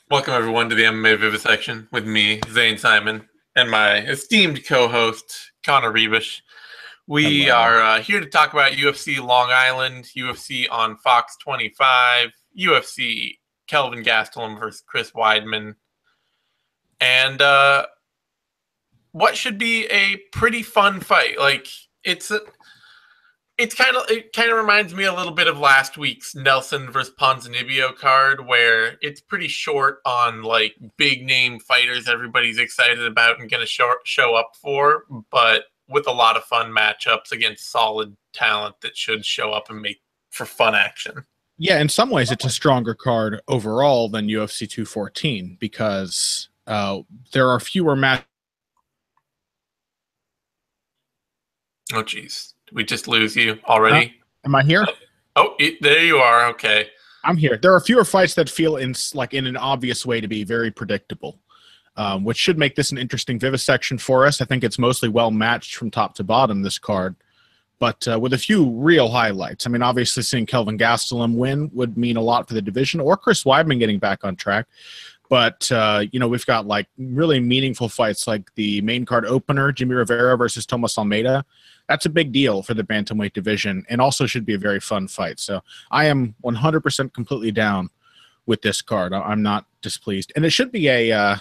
Welcome everyone to the MMA Vivisection with me, Zane Simon, and my esteemed co-host, Connor Rebish. We Hello. are here to talk about UFC Long Island, UFC on Fox 25, UFC Kelvin Gastelum versus Chris Weidman, and what should be a pretty fun fight. Like it kind of reminds me a little bit of last week's Nelson versus Ponzinibbio card, where it's pretty short on like big name fighters everybody's excited about and going to show up for, but with a lot of fun matchups against solid talent that should show up and make for fun action. Yeah, in some ways, it's a stronger card overall than UFC 214 because there are fewer matches. Oh, geez. Did we just lose you already? Am I here? Oh, there you are. Okay. I'm here. There are fewer fights that feel in an obvious way to be very predictable, which should make this an interesting vivisection for us. I think it's mostly well matched from top to bottom, this card, but with a few real highlights. I mean, obviously seeing Kelvin Gastelum win would mean a lot for the division, or Chris Weidman getting back on track. But, we've got like really meaningful fights like the main card opener, Jimmie Rivera versus Thomas Almeida. That's a big deal for the bantamweight division and also should be a very fun fight. So I am 100% completely down with this card. I'm not displeased. And it should be a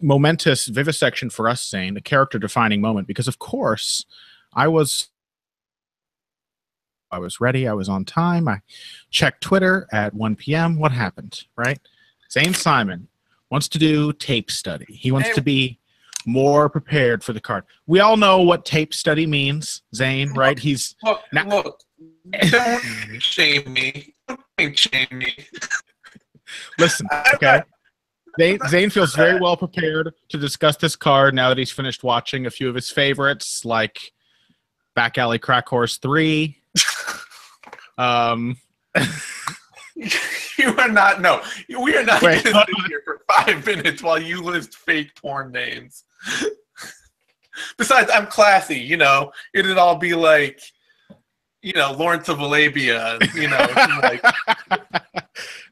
momentous vivisection for us, Zane, a character-defining moment, because, of course, I was ready. I was on time. I checked Twitter at 1 p.m. What happened, right? Zane Simon wants to do tape study. He wants to be more prepared for the card. We all know what tape study means, Zane, right? He's look, don't shame me. Don't shame me. Listen, okay? Zane feels very well prepared to discuss this card now that he's finished watching a few of his favorites, like Back Alley Crack Horse 3. We are not going to sit here for 5 minutes while you list fake porn names. Besides, I'm classy, it'd all be like, Lawrence of Arabia, like.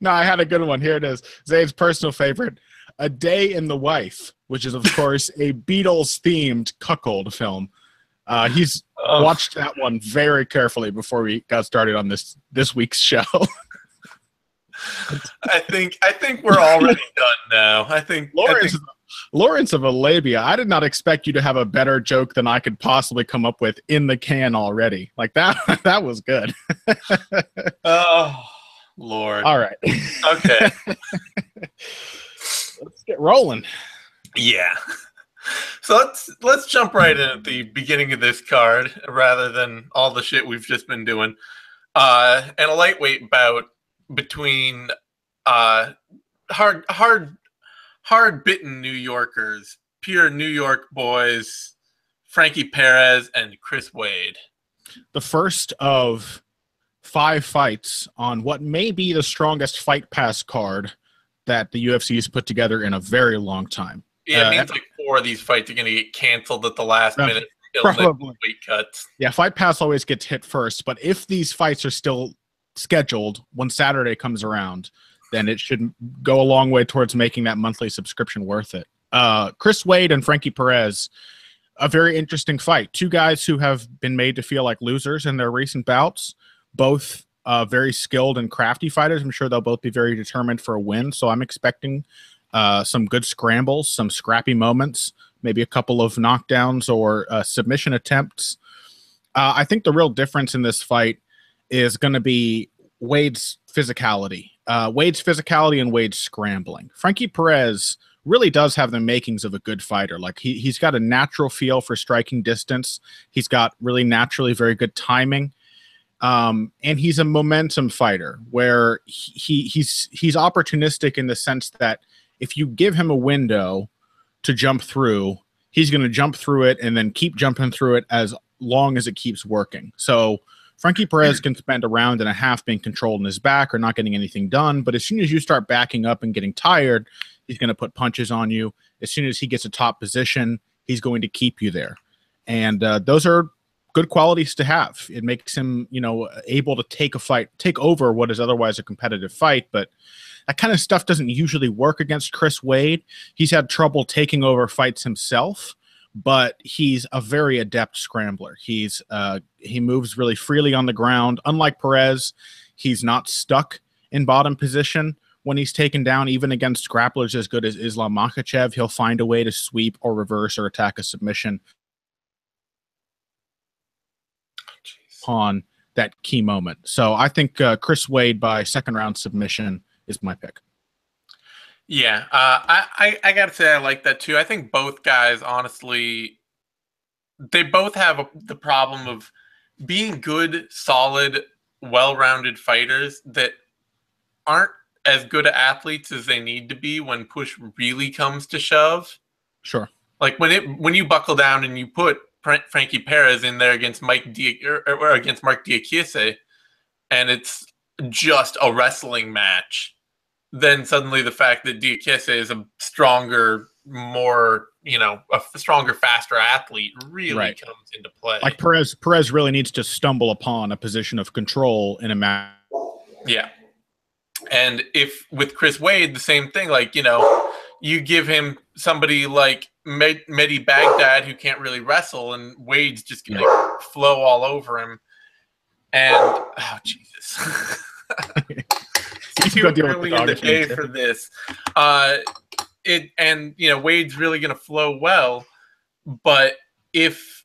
No, I had a good one. Here it is. Zane's personal favorite, A Day in the Wife, which is, of course, a Beatles-themed cuckold film. He's watched that one very carefully before we got started on this week's show. I think we're already done now. I think Lawrence of Arabia. I did not expect you to have a better joke than I could possibly come up with in the can already. Like that that was good. Oh, Lord. All right. Okay. Let's get rolling. Yeah. So let's jump right in at the beginning of this card rather than all the shit we've just been doing. And a lightweight bout between hard-bitten New Yorkers, pure New York boys, Frankie Perez and Chris Wade. The first of 5 fights on what may be the strongest Fight Pass card that the UFC has put together in a very long time. Yeah, it means like 4 of these fights are going to get canceled at the last minute. Probably. Weight cuts. Yeah, Fight Pass always gets hit first, but if these fights are still scheduled when Saturday comes around, then it should go a long way towards making that monthly subscription worth it. Chris Wade and Frankie Perez, a very interesting fight. 2 guys who have been made to feel like losers in their recent bouts, both very skilled and crafty fighters. I'm sure they'll both be very determined for a win, so I'm expecting some good scrambles, some scrappy moments, maybe a couple of knockdowns or submission attempts. I think the real difference in this fight is going to be Wade's physicality. Wade's physicality and Wade's scrambling. Frankie Perez really does have the makings of a good fighter. Like he's got a natural feel for striking distance. He's got really naturally very good timing. And he's a momentum fighter where he's opportunistic in the sense that if you give him a window to jump through, he's going to jump through it and then keep jumping through it as long as it keeps working. So Frankie Perez can spend a round and a half being controlled in his back or not getting anything done. But as soon as you start backing up and getting tired, he's going to put punches on you. As soon as he gets a top position, he's going to keep you there. And those are good qualities to have. It makes him, you know, able to take over what is otherwise a competitive fight. But that kind of stuff doesn't usually work against Chris Wade. He's had trouble taking over fights himself, but he's a very adept scrambler. He moves really freely on the ground. Unlike Perez, he's not stuck in bottom position when he's taken down. Even against grapplers as good as Islam Makhachev, he'll find a way to sweep or reverse or attack a submission upon that key moment. So I think Chris Wade by second round submission is my pick. Yeah, I gotta say I like that too. I think both guys, honestly, they both have the problem of being good, solid, well-rounded fighters that aren't as good athletes as they need to be when push really comes to shove. Sure. Like when you buckle down and you put Frankie Perez in there against or against Mark Diakise, and it's just a wrestling match, then suddenly the fact that Diakise is a stronger, more, you know, a stronger, faster athlete really comes into play. Like Perez really needs to stumble upon a position of control in a match. Yeah. And if with Chris Wade, the same thing, like, you know, you give him somebody like Mehdi Baghdad who can't really wrestle, and Wade's just going to flow all over him. And, oh, Jesus. Too early in the day for this. And, you know, Wade's really going to flow well. But if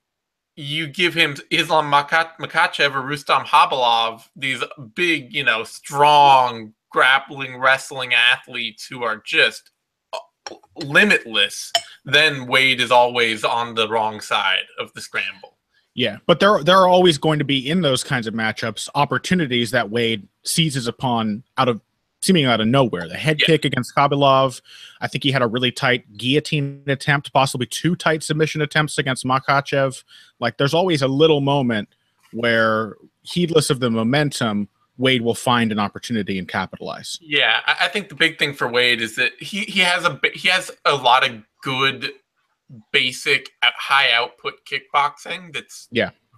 you give him Islam Makhachev or Rustam Habalov, these big, you know, strong, grappling, wrestling athletes who are just limitless, then Wade is always on the wrong side of the scramble. Yeah, but there are always going to be, in those kinds of matchups, opportunities that Wade seizes upon seemingly out of nowhere. The head kick against Khabilov. I think he had a really tight guillotine attempt, possibly 2 tight submission attempts against Makhachev. Like, there's always a little moment where, heedless of the momentum, Wade will find an opportunity and capitalize. Yeah, I think the big thing for Wade is that he has a lot of good basic high output kickboxing that's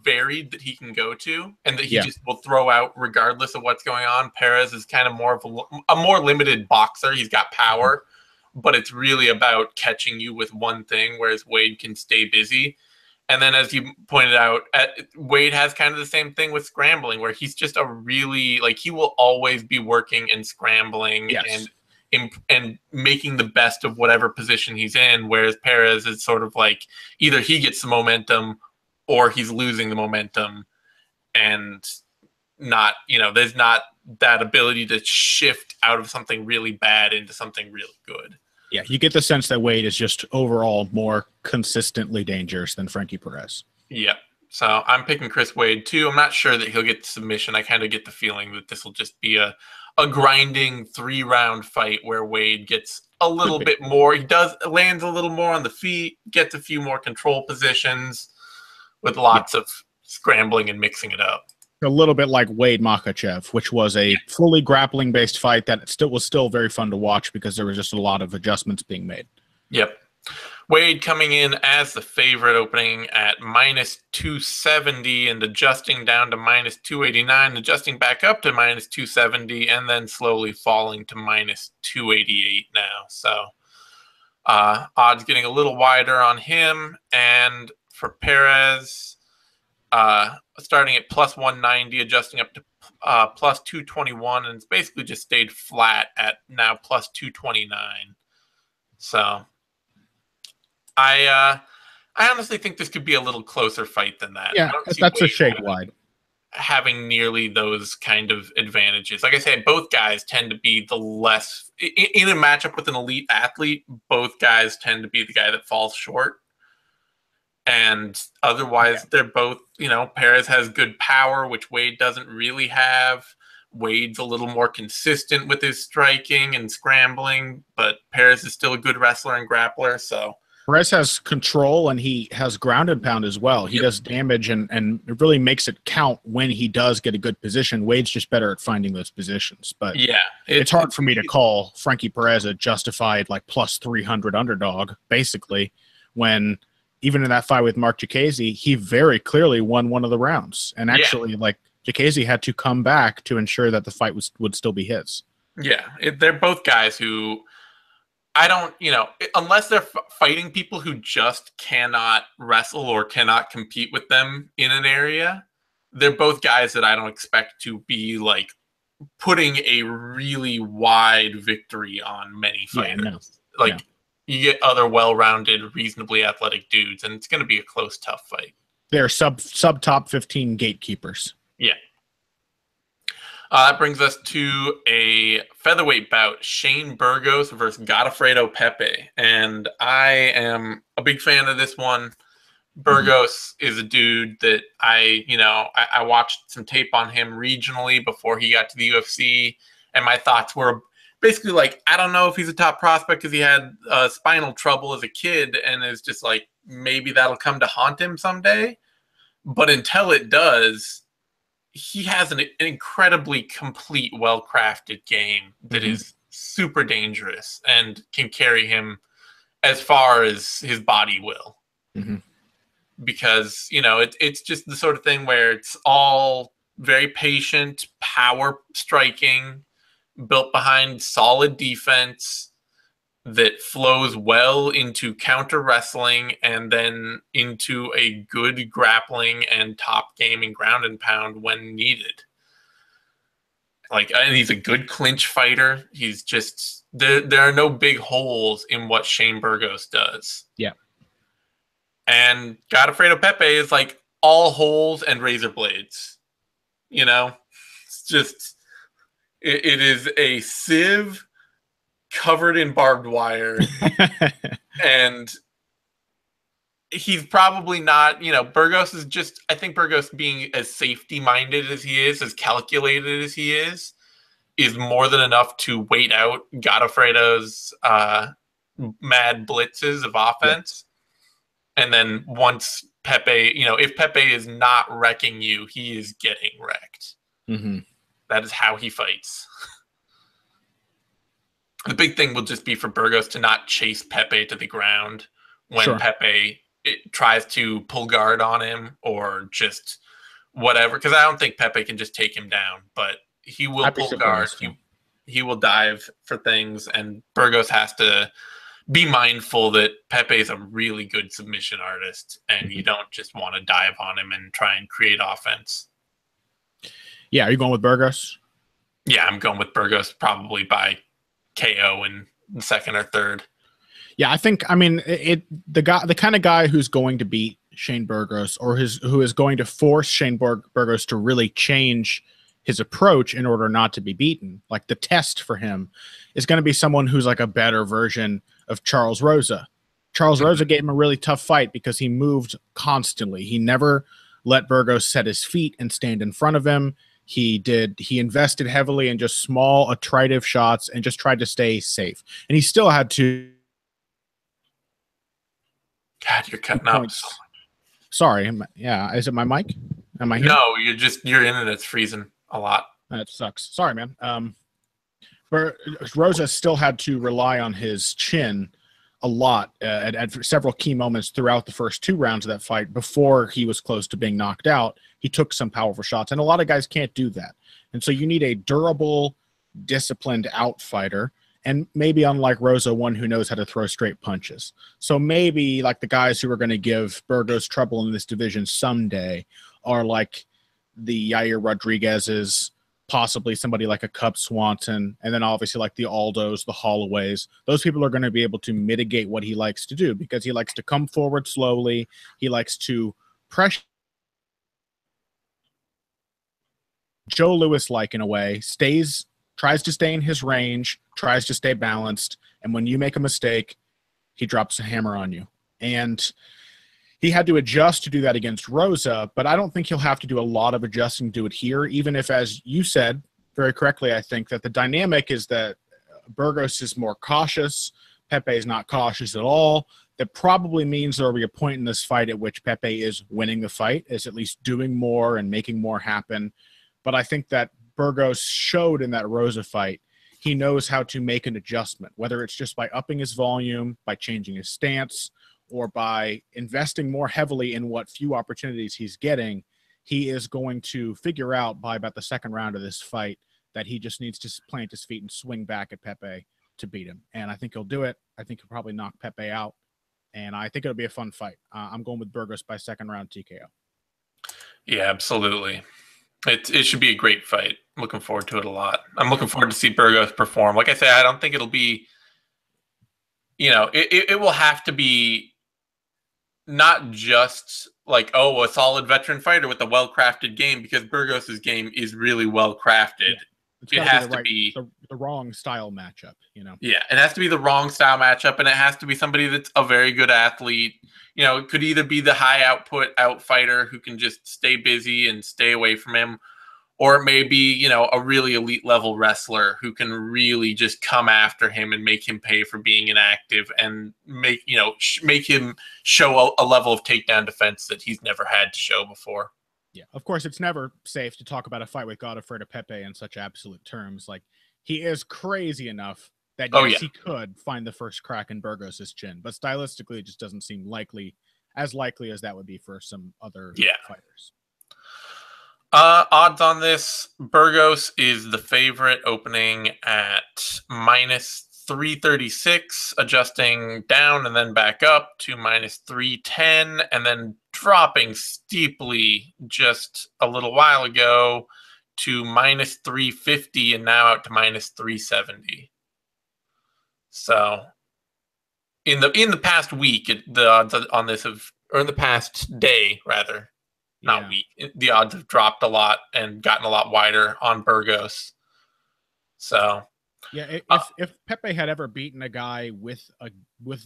varied, that he can go to, and that he just will throw out regardless of what's going on. Perez is kind of more of a more limited boxer. He's got power, but it's really about catching you with one thing, whereas Wade can stay busy. And then, as you pointed out, Wade has kind of the same thing with scrambling, where he's just a really, like, he will always be working and scrambling and making the best of whatever position he's in, whereas Perez is sort of like either he gets the momentum or he's losing the momentum, and not, you know, there's not that ability to shift out of something really bad into something really good. Yeah, you get the sense that Wade is just overall more consistently dangerous than Frankie Perez. Yeah. So I'm picking Chris Wade too. I'm not sure that he'll get the submission. I kind of get the feeling that this will just be a grinding 3-round fight where Wade gets a little bit more. He lands a little more on the feet, gets a few more control positions with lots of scrambling and mixing it up. A little bit like Wade Makhachev, which was a fully grappling-based fight that was still very fun to watch because there was just a lot of adjustments being made. Yep. Wade coming in as the favorite, opening at -270 and adjusting down to -289, adjusting back up to -270, and then slowly falling to -288 now. So odds getting a little wider on him. And for Perez, starting at +190, adjusting up to +221, and it's basically just stayed flat at now +229. So I honestly think this could be a little closer fight than that. Yeah, that's a shade wide. Having nearly those kind of advantages. Like I said, both guys tend to be the less in a matchup with an elite athlete. Both guys tend to be the guy that falls short. And otherwise, they're both, you know, Perez has good power, which Wade doesn't really have. Wade's a little more consistent with his striking and scrambling, but Perez is still a good wrestler and grappler. So Perez has control, and he has ground and pound as well. He does damage, and it really makes it count when he does get a good position. Wade's just better at finding those positions. But it's hard for me to call Frankie Perez a justified like +300 underdog, basically, when even in that fight with Mark Jacasey, he very clearly won one of the rounds. And actually, like, Jacasey had to come back to ensure that the fight would still be his. Yeah, they're both guys who I don't, unless they're fighting people who just cannot wrestle or cannot compete with them in an area, they're both guys that I don't expect to be like putting a really wide victory on many fighters. You get other well-rounded, reasonably athletic dudes, and it's going to be a close, tough fight. They're sub top 15 gatekeepers. Yeah. That brings us to a featherweight bout, Shane Burgos versus Godofredo Pepe. And I am a big fan of this one. Burgos is a dude that I watched some tape on him regionally before he got to the UFC. And my thoughts were basically like, I don't know if he's a top prospect because he had spinal trouble as a kid and is just like, maybe that'll come to haunt him someday. But until it does, he has an incredibly complete, well-crafted game that is super dangerous and can carry him as far as his body will. Because, it's just the sort of thing where it's all very patient, power striking, built behind solid defense that flows well into counter wrestling and then into a good grappling and top game and ground and pound when needed. And he's a good clinch fighter. He's just there are no big holes in what Shane Burgos does. Yeah. And Godofredo Pepe is like all holes and razor blades. It's just it is a sieve covered in barbed wire. And he's probably not, Burgos is just, I think Burgos being as safety minded as he is, as calculated as he is more than enough to wait out Godofredo's mad blitzes of offense. And then once Pepe, if Pepe is not wrecking you, he is getting wrecked. That is how he fights. The big thing will just be for Burgos to not chase Pepe to the ground when Pepe tries to pull guard on him or just whatever. Because I don't think Pepe can just take him down, but he will pull guard. He will dive for things, and Burgos has to be mindful that Pepe is a really good submission artist, and you don't just want to dive on him and try and create offense. Yeah, are you going with Burgos? Yeah, I'm going with Burgos probably by KO in the second or third. Yeah, I think, the kind of guy who's going to beat Shane Burgos or who is going to force Shane Burgos to really change his approach in order not to be beaten. Like, the test for him is going to be someone who's like a better version of Charles Rosa. Charles Rosa gave him a really tough fight because he moved constantly. He never let Burgos set his feet and stand in front of him. He invested heavily in just small, attritive shots and just tried to stay safe. And he still had to. God, you're cutting out. Sorry. Yeah. Is it my mic? Am I here? No, your internet's freezing a lot. That sucks. Sorry, man. Rosa still had to rely on his chin a lot at several key moments throughout the first two rounds of that fight before he was close to being knocked out. He took some powerful shots, and a lot of guys can't do that. And so you need a durable, disciplined outfighter, and maybe, unlike Rosa, one who knows how to throw straight punches. So maybe like the guys who are going to give Burgos trouble in this division someday are like the Yair Rodriguez's, possibly somebody like a Cub Swanson, and then obviously like the Aldos, the Holloways. Those people are going to be able to mitigate what he likes to do because he likes to come forward slowly. He likes to pressure. Joe Louis-like in a way, tries to stay in his range, tries to stay balanced, and when you make a mistake, he drops a hammer on you. And he had to adjust to do that against Rosa, but I don't think he'll have to do a lot of adjusting to do it here, even if, as you said very correctly, I think that the dynamic is that Burgos is more cautious, Pepe is not cautious at all. That probably means there will be a point in this fight at which Pepe is winning the fight, is at least doing more and making more happen. But I think that Burgos showed in that Rosa fight, he knows how to make an adjustment, whether it's just by upping his volume, by changing his stance, or by investing more heavily in what few opportunities he's getting, he is going to figure out by about the second round of this fight that he just needs to plant his feet and swing back at Pepe to beat him. And I think he'll do it. I think he'll probably knock Pepe out. And I think it'll be a fun fight. I'm going with Burgos by second round TKO. Yeah, absolutely. It should be a great fight. Looking forward to it a lot. I'm looking forward to see Burgos perform. Like I say, I don't think it'll be, it will have to be not just like, oh, a solid veteran fighter with a well-crafted game, because Burgos's game is really well-crafted. Yeah. It has to be the wrong style matchup, Yeah, it has to be the wrong style matchup, and it has to be somebody that's a very good athlete. It could either be the high output out fighter who can just stay busy and stay away from him, or it may be, a really elite level wrestler who can really just come after him and make him pay for being inactive and make him show a level of takedown defense that he's never had to show before. Yeah, of course, it's never safe to talk about a fight with Godofredo Pepe in such absolute terms. Like, he is crazy enough that yes, he could find the first crack in Burgos' chin, but stylistically, it just doesn't seem as likely as that would be for some other fighters. Odds on this, Burgos is the favorite, opening at -336, adjusting down and then back up to -310, and then dropping steeply just a little while ago to -350, and now out to -370. So in the past week, the odds on this or in the past day rather, not week, the odds have dropped a lot and gotten a lot wider on Burgos. So yeah, if Pepe had ever beaten a guy with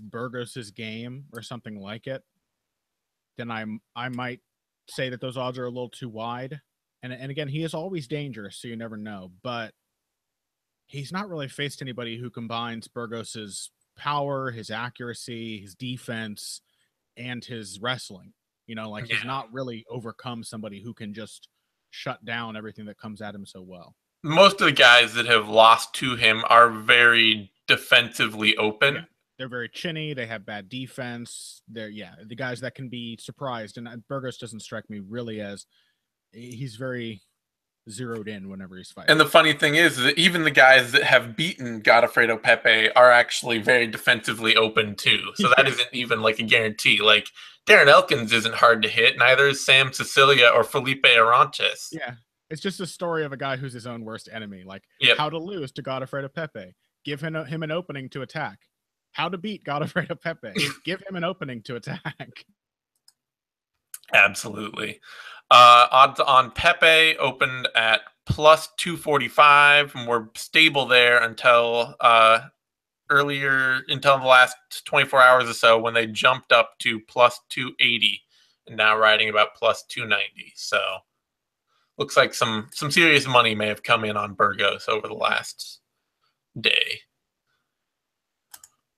Burgos's game or something like it, then I might say that those odds are a little too wide. And again, he is always dangerous, so you never know. But he's not really faced anybody who combines Burgos's power, his accuracy, his defense, and his wrestling. He's not really overcome somebody who can just shut down everything that comes at him so well. Most of the guys that have lost to him are very defensively open. Yeah, they're very chinny. They have bad defense. They're the guys that can be surprised. And Burgos doesn't strike me really as he's very zeroed in whenever he's fighting. And the funny thing is that even the guys that have beaten Godofredo Pepe are actually very defensively open too. So that isn't even like a guarantee. Like, Darren Elkins isn't hard to hit. Neither is Sam Cecilia or Felipe Arantes. Yeah. It's just a story of a guy who's his own worst enemy. Like, how to lose to Godofredo Pepe. Give him an opening to attack. How to beat Godofredo Pepe. Give him an opening to attack. Absolutely. Odds on Pepe opened at +245, and we're stable there until the last 24 hours or so, when they jumped up to +280, and now riding about +290. So looks like some serious money may have come in on Burgos over the last day.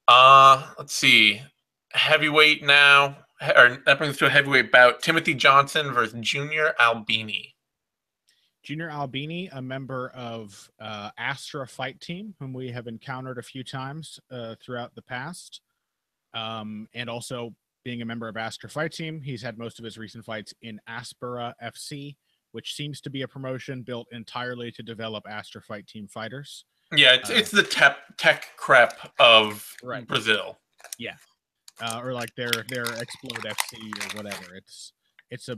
Let's see. Heavyweight now. That brings us to a heavyweight bout. Timothy Johnson versus Junior Albini. Junior Albini, a member of Astra Fight Team, whom we have encountered a few times throughout the past. And also being a member of Astra Fight Team, he's had most of his recent fights in Aspera FC, which seems to be a promotion built entirely to develop Astra Fight Team fighters. Yeah, it's the tech crep of Brazil. Yeah. Or like their Explode FC or whatever. It's a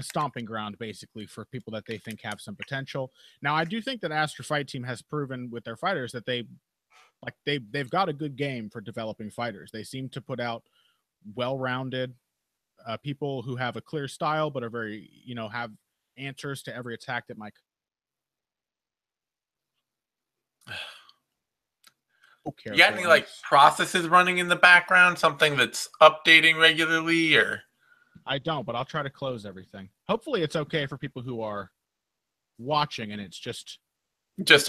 stomping ground basically for people that they think have some potential. Now, I do think that Astra Fight Team has proven with their fighters that they've got a good game for developing fighters. They seem to put out well-rounded people who have a clear style but are very, have answers to every attack that might. You got any like processes running in the background, something that's updating regularly, or? I don't, but I'll try to close everything. Hopefully it's okay for people who are watching and it's just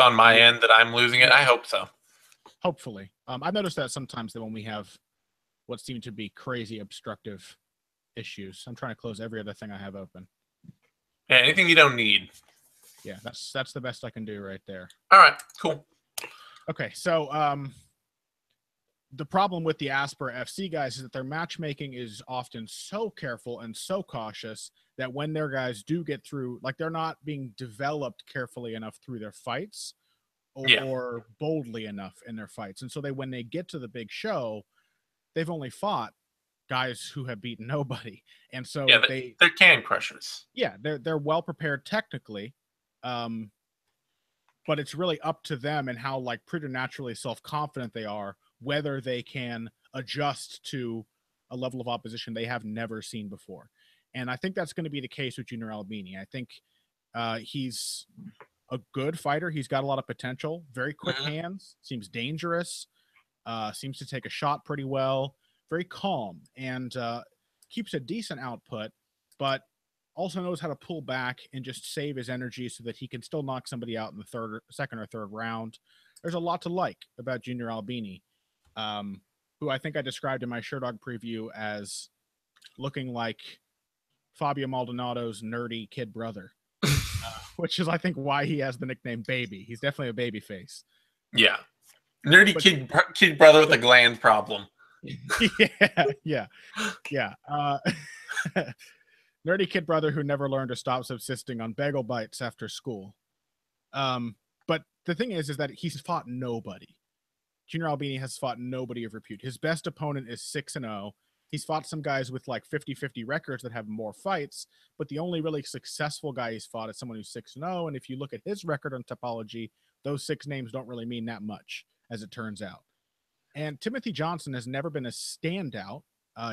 on my end that I'm losing it. I hope so. Hopefully. I've noticed that sometimes that when we have what seem to be crazy obstructive issues, I'm trying to close every other thing I have open. Yeah, anything you don't need. Yeah, that's the best I can do right there. All right, cool. Okay, so the problem with the Asper FC guys is that their matchmaking is often so careful and so cautious that when their guys do get through, like they're not being developed carefully enough through their fights or boldly enough in their fights. And so when they get to the big show, they've only fought guys who have beaten nobody. And so they're can crushers. Yeah, they're well prepared technically. But it's really up to them and how like preternaturally self-confident they are, whether they can adjust to a level of opposition they have never seen before. And I think that's going to be the case with Junior Albini. I think he's a good fighter. He's got a lot of potential, very quick hands, seems dangerous, seems to take a shot pretty well, very calm, and keeps a decent output, but also knows how to pull back and just save his energy so that he can still knock somebody out in the second or third round. There's a lot to like about Junior Albini, who I think I described in my Sherdog preview as looking like Fabio Maldonado's nerdy kid brother, which is, I think, why he has the nickname Baby. He's definitely a baby face. Yeah. Nerdy kid brother with a gland problem. Yeah. Nerdy kid brother who never learned to stop subsisting on bagel bites after school. But the thing is that he's fought nobody. Junior Albini has fought nobody of repute. His best opponent is 6-0. He's fought some guys with like 50-50 records that have more fights, but the only really successful guy he's fought is someone who's 6-0. And if you look at his record on Topology, those 6 names don't really mean that much, as it turns out. And Timothy Johnson has never been a standout.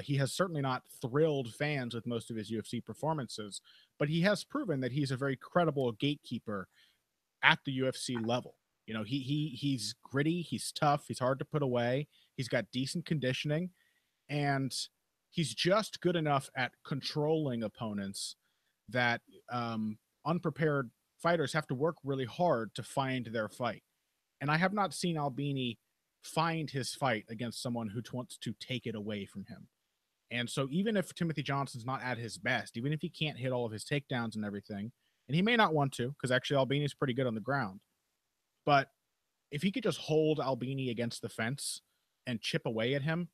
He has certainly not thrilled fans with most of his UFC performances, but he has proven that he's a very credible gatekeeper at the UFC level. You know, he's gritty, he's tough, he's hard to put away, he's got decent conditioning, and he's just good enough at controlling opponents that unprepared fighters have to work really hard to find their fight. And I have not seen Albini find his fight against someone who wants to take it away from him. And so even if Timothy Johnson's not at his best, even if he can't hit all of his takedowns and everything, and he may not want to, because actually Albini's pretty good on the ground, but if he could just hold Albini against the fence and chip away at him,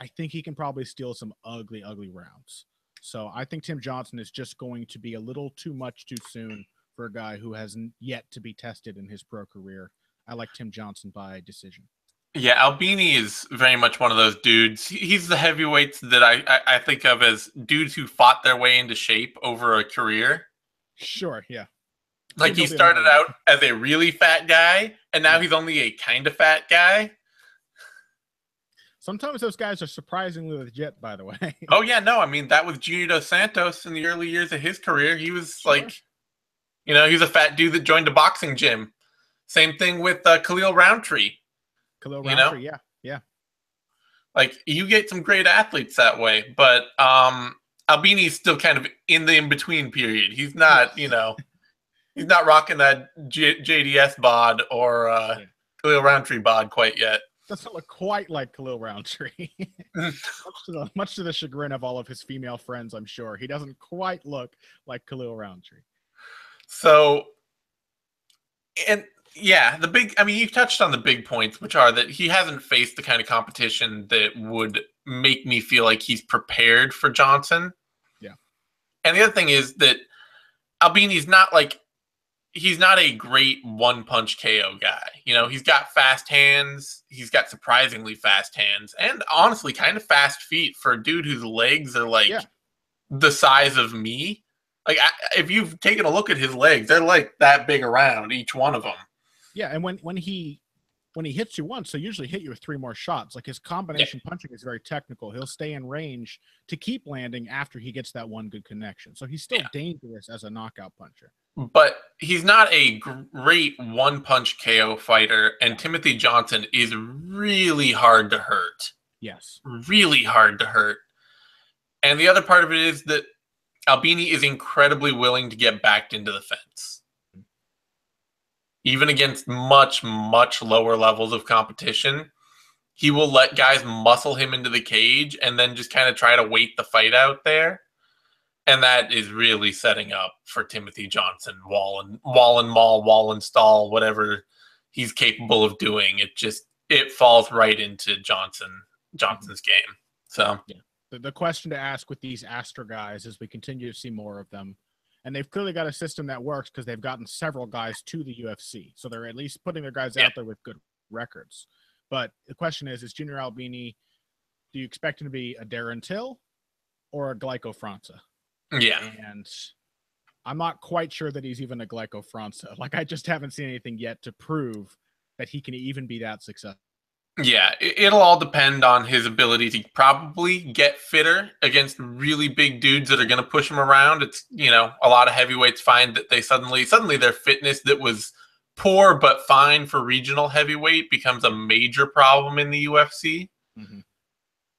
I think he can probably steal some ugly, ugly rounds. So I think Tim Johnson is just going to be a little too much too soon for a guy who hasn't yet to be tested in his pro career. I like Tim Johnson by decision. Yeah, Albini is very much one of those dudes. He's the heavyweights that I think of as dudes who fought their way into shape over a career. Sure, yeah. Like he started out as a really fat guy, and now he's only a kind of fat guy. Sometimes those guys are surprisingly legit, by the way. Oh, yeah, no, I mean, that was Junior Dos Santos in the early years of his career. He was like, you know, he was a fat dude that joined a boxing gym. Same thing with Khalil Roundtree. Khalil Roundtree, yeah. Like, you get some great athletes that way, but Albini's still kind of in the in-between period. He's not, you know, he's not rocking that JDS bod or Khalil Roundtree bod quite yet. Doesn't look quite like Khalil Roundtree. much to the chagrin of all of his female friends, I'm sure. He doesn't quite look like Khalil Roundtree. So, and yeah, you touched on the big points, which are that he hasn't faced the kind of competition that would make me feel like he's prepared for Johnson. Yeah. And the other thing is that Albini's not like, he's not a great one-punch KO guy. You know, he's got fast hands. He's got surprisingly fast hands. And honestly, kind of fast feet for a dude whose legs are like the size of me. Like, if you've taken a look at his legs, they're like that big around, each one of them. Yeah, and when he hits you once, he'll usually hit you with 3 more shots. Like, his combination punching is very technical. He'll stay in range to keep landing after he gets that one good connection. So he's still dangerous as a knockout puncher. But he's not a great one-punch KO fighter, and Timothy Johnson is really hard to hurt. Yes. Really hard to hurt. And the other part of it is that Albini is incredibly willing to get backed into the fence. Even against much, much lower levels of competition, he will let guys muscle him into the cage and then just kind of try to wait the fight out there. And that is really setting up for Timothy Johnson, wall and maul, wall and stall, whatever he's capable of doing. It just, it falls right into Johnson's game. So yeah. The question to ask with these Astor guys as we continue to see more of them, and they've clearly got a system that works because they've gotten several guys to the UFC. So they're at least putting their guys out there with good records. But the question is Junior Albini, do you expect him to be a Darren Till or a Glyco França? Yeah. And I'm not quite sure that he's even a Glyco França. Like, I just haven't seen anything yet to prove that he can even be that successful. Yeah, it'll all depend on his ability to probably get fitter against really big dudes that are going to push him around. It's, you know, a lot of heavyweights find that they suddenly their fitness that was poor but fine for regional heavyweight becomes a major problem in the UFC. Mm-hmm.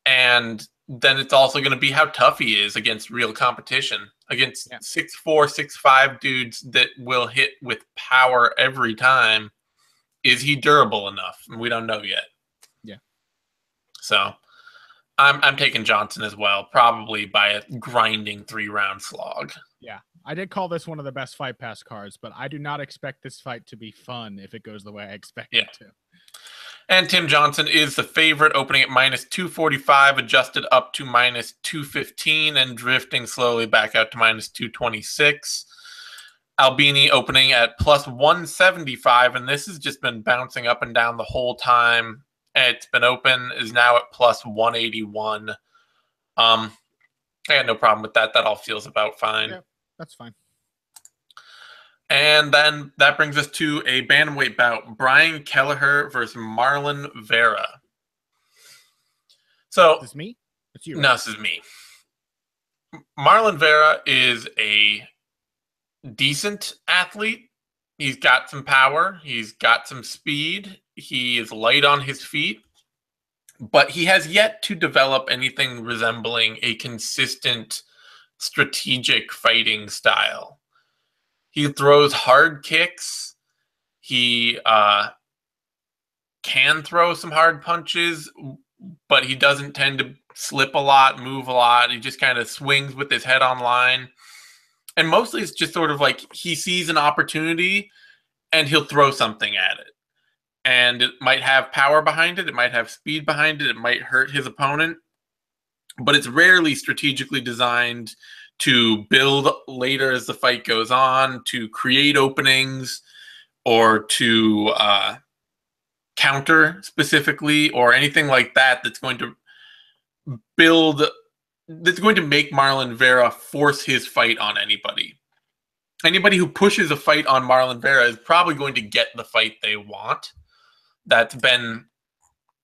And then it's also going to be how tough he is against real competition, against 6'4", 6'5" dudes that will hit with power every time. Is he durable enough? We don't know yet. Yeah. So I'm taking Johnson as well, probably by a grinding 3-round slog. Yeah. I did call this one of the best Fight Pass cards, but I do not expect this fight to be fun if it goes the way I expect it to. And Tim Johnson is the favorite, opening at -245, adjusted up to -215, and drifting slowly back out to -226. Albini opening at +175, and this has just been bouncing up and down the whole time. It's been open, is now at +181. I got no problem with that. That all feels about fine. Yeah, that's fine. And then that brings us to a bantamweight bout: Brian Kelleher versus Marlon Vera. So, is this me? It's you. Right? No, this is me. Marlon Vera is a decent athlete. He's got some power. He's got some speed. He is light on his feet. But he has yet to develop anything resembling a consistent strategic fighting style. He throws hard kicks. He can throw some hard punches, but he doesn't tend to slip a lot, move a lot. He just kind of swings with his head on line. And mostly it's just sort of like he sees an opportunity and he'll throw something at it. And it might have power behind it. It might have speed behind it. It might hurt his opponent. But it's rarely strategically designed to build later as the fight goes on, to create openings, or to counter specifically, or anything like that that's going to make Marlon Vera force his fight on anybody. Anybody who pushes a fight on Marlon Vera is probably going to get the fight they want. That's been,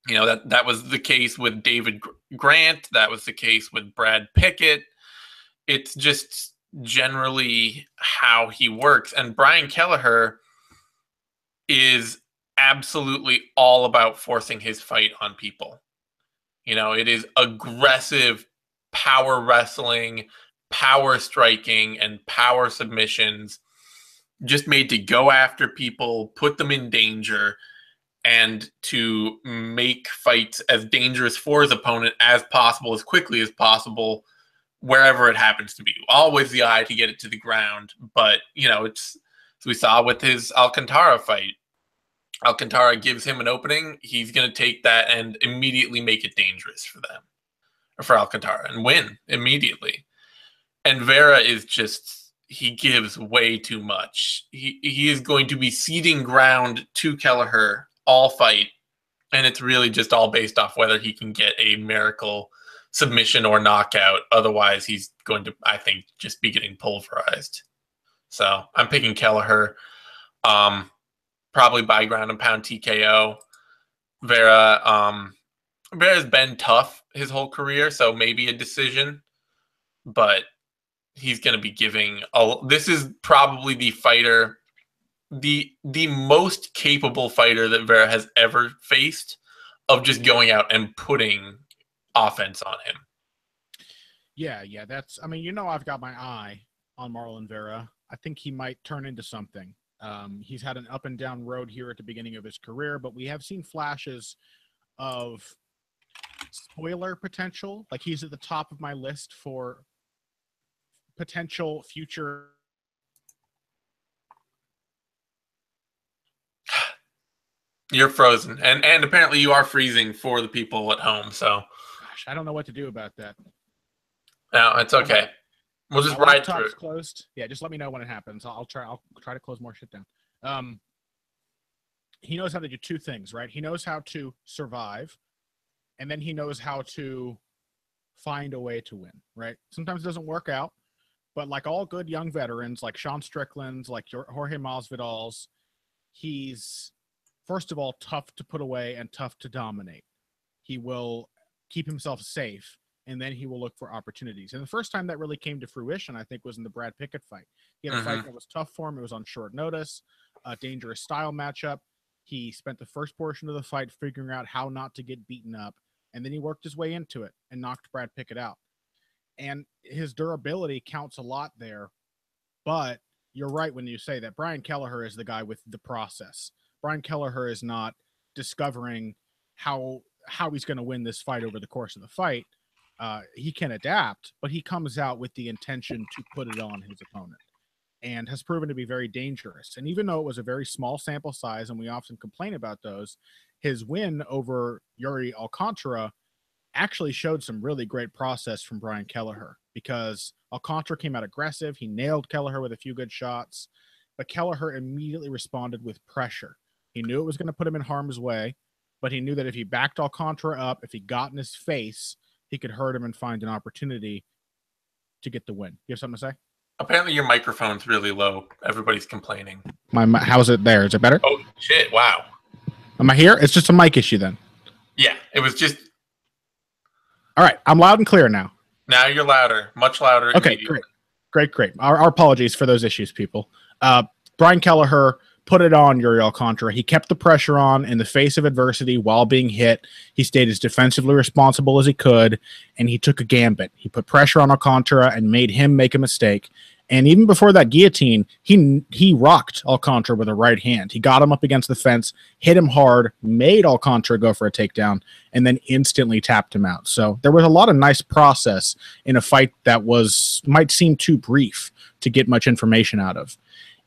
that was the case with David Grant. That was the case with Brad Pickett. It's just generally how he works. And Brian Kelleher is absolutely all about forcing his fight on people. It is aggressive power wrestling, power striking, and power submissions, just made to go after people, put them in danger, and to make fights as dangerous for his opponent as possible, as quickly as possible, wherever it happens to be. Always the eye to get it to the ground. But, it's, as we saw with his Alcantara fight. Alcantara gives him an opening. He's going to take that and immediately make it dangerous for them, or for Alcantara, and win immediately. And Vera is just, he gives way too much. He is going to be ceding ground to Kelleher all fight. And it's really just all based off whether he can get a miracle submission or knockout. Otherwise, he's going to, I think, just be getting pulverized. So I'm picking Kelleher. Probably by ground and pound TKO. Vera's been tough his whole career, so maybe a decision. But he's going to be giving this is probably the fighter, the most capable fighter that Vera has ever faced, of just going out and putting offense on him. Yeah, that's, I've got my eye on Marlon Vera. I think he might turn into something. He's had an up and down road here at the beginning of his career, but we have seen flashes of spoiler potential. Like, he's at the top of my list for potential future. You're frozen, and apparently you are freezing for the people at home. So, gosh, I don't know what to do about that. No, it's okay. We'll just ride through. Closed. Yeah, just let me know when it happens. I'll try to close more shit down. He knows how to do two things, right? He knows how to survive, and then he knows how to find a way to win, right? Sometimes it doesn't work out, but like all good young veterans, like Sean Strickland's, like Jorge Masvidal's, he's, first of all, tough to put away and tough to dominate. He will keep himself safe, and then he will look for opportunities. And the first time that really came to fruition, I think, was in the Brad Pickett fight. He had a fight that was tough for him. It was on short notice, a dangerous style matchup. He spent the first portion of the fight figuring out how not to get beaten up, and then he worked his way into it and knocked Brad Pickett out. And his durability counts a lot there, but you're right when you say that Brian Kelleher is the guy with the process. Brian Kelleher is not discovering how he's going to win this fight over the course of the fight. He can adapt, but he comes out with the intention to put it on his opponent, and has proven to be very dangerous. And even though it was a very small sample size, and we often complain about those, his win over Yuri Alcantara actually showed some really great process from Brian Kelleher, because Alcantara came out aggressive. He nailed Kelleher with a few good shots, but Kelleher immediately responded with pressure. He knew it was going to put him in harm's way, but he knew that if he backed Alcantara up, if he got in his face, he could hurt him and find an opportunity to get the win. You have something to say? Apparently your microphone's really low. Everybody's complaining. How's it there? Is it better? Oh, shit. Wow. Am I here? It's just a mic issue then. Yeah, it was just... All right, I'm loud and clear now. Now you're louder. Much louder. Okay, great. Our apologies for those issues, people. Brian Kelleher put it on Yuri Alcantara. He kept the pressure on in the face of adversity while being hit. He stayed as defensively responsible as he could, and he took a gambit. He put pressure on Alcantara and made him make a mistake. And even before that guillotine, he rocked Alcantara with a right hand. He got him up against the fence, hit him hard, made Alcantara go for a takedown, and then instantly tapped him out. So there was a lot of nice process in a fight that might seem too brief to get much information out of.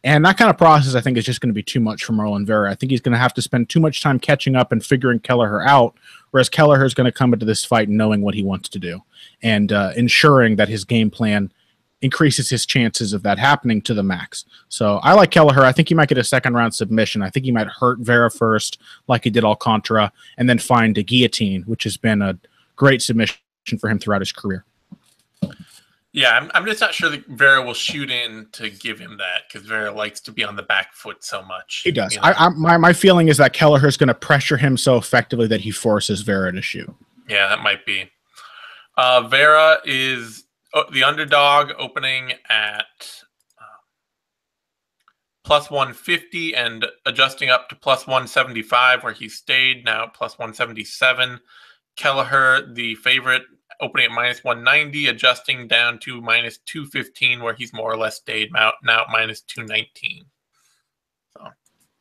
And that kind of process, I think, is just going to be too much for Marlon Vera. I think he's going to have to spend too much time catching up and figuring Kelleher out, whereas Kelleher is going to come into this fight knowing what he wants to do and ensuring that his game plan increases his chances of that happening to the max. So I like Kelleher. I think he might get a second-round submission. I think he might hurt Vera first, like he did Alcantara, and then find a guillotine, which has been a great submission for him throughout his career. Yeah, I'm just not sure that Vera will shoot in to give him that, because Vera likes to be on the back foot so much. He does. You know? My feeling is that Kelleher is going to pressure him so effectively that he forces Vera to shoot. Yeah, that might be. Vera is the underdog, opening at plus 150 and adjusting up to plus 175, where he stayed, now at plus 177. Kelleher, the favorite, opening at minus 190, adjusting down to minus 215, where he's more or less stayed, now at minus 219. So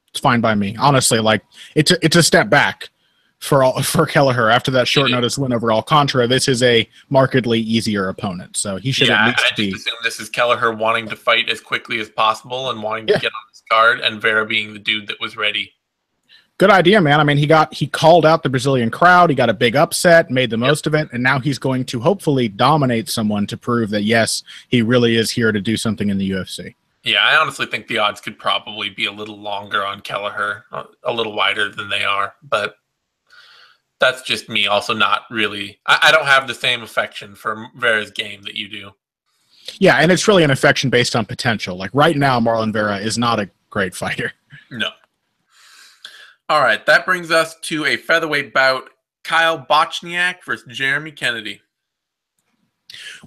it's fine by me. Honestly, like it's a step back for Kelleher after that short notice win over Alcantara. This is a markedly easier opponent, so he should at least be. I just assume this is Kelleher wanting to fight as quickly as possible and wanting to get on his guard, and Vera being the dude that was ready. Good idea, man. I mean, he called out the Brazilian crowd. He got a big upset, made the most of it, and now he's going to hopefully dominate someone to prove that, yes, he really is here to do something in the UFC. Yeah, I honestly think the odds could probably be a little longer on Kelleher, a little wider than they are, but that's just me also not really. I don't have the same affection for Vera's game that you do. Yeah, and it's really an affection based on potential. Like right now, Marlon Vera is not a great fighter. No. All right, that brings us to a featherweight bout. Kyle Bochniak versus Jeremy Kennedy.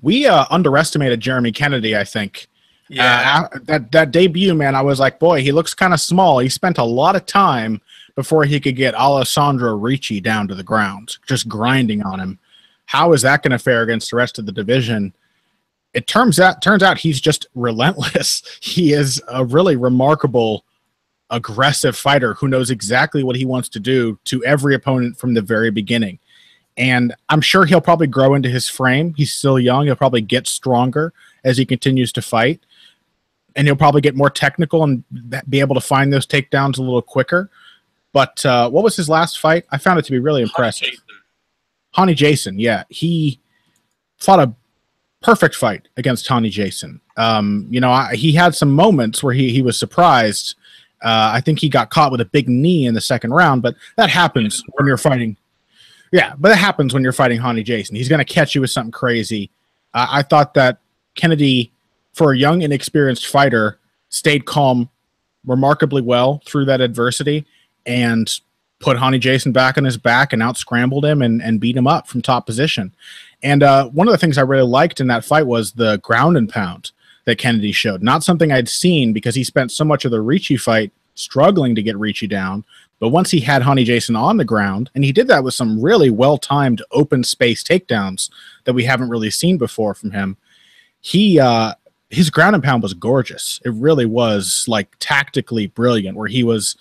We underestimated Jeremy Kennedy, I think. Yeah. That debut, man, I was like, boy, he looks kind of small. He spent a lot of time before he could get Alessandro Ricci down to the ground, just grinding on him. How is that going to fare against the rest of the division? It turns out he's just relentless. He is a really remarkable, aggressive fighter who knows exactly what he wants to do to every opponent from the very beginning. And I'm sure he'll probably grow into his frame. He's still young. He'll probably get stronger as he continues to fight. And he'll probably get more technical and be able to find those takedowns a little quicker. But what was his last fight? I found it to be really impressive. Honey Jason, yeah. He fought a perfect fight against Tony Jason. He had some moments where he was surprised. I think he got caught with a big knee in the second round, but that happens when you're fighting. Yeah, but it happens when you're fighting Honey Jason. He's going to catch you with something crazy. I thought that Kennedy, for a young, inexperienced fighter, stayed calm remarkably well through that adversity and put Honey Jason back on his back and out-scrambled him and beat him up from top position. And one of the things I really liked in that fight was the ground and pound that Kennedy showed. Not something I'd seen because he spent so much of the Ricci fight struggling to get Ricci down. But once he had Honey Jason on the ground, and he did that with some really well-timed open space takedowns that we haven't really seen before from him, his ground and pound was gorgeous. It really was like tactically brilliant, where he was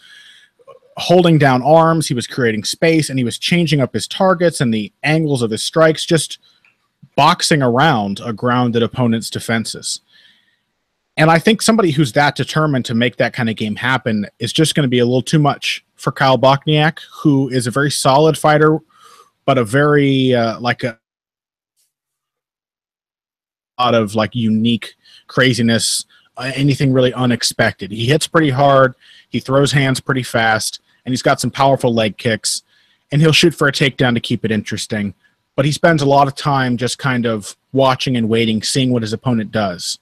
holding down arms, he was creating space, and he was changing up his targets and the angles of his strikes, just boxing around a grounded opponent's defenses. And I think somebody who's that determined to make that kind of game happen is just going to be a little too much for Kyle Bochniak, who is a very solid fighter, but a very a lot of like unique craziness, anything really unexpected. He hits pretty hard, he throws hands pretty fast, and he's got some powerful leg kicks, and he'll shoot for a takedown to keep it interesting. But he spends a lot of time just kind of watching and waiting, seeing what his opponent does.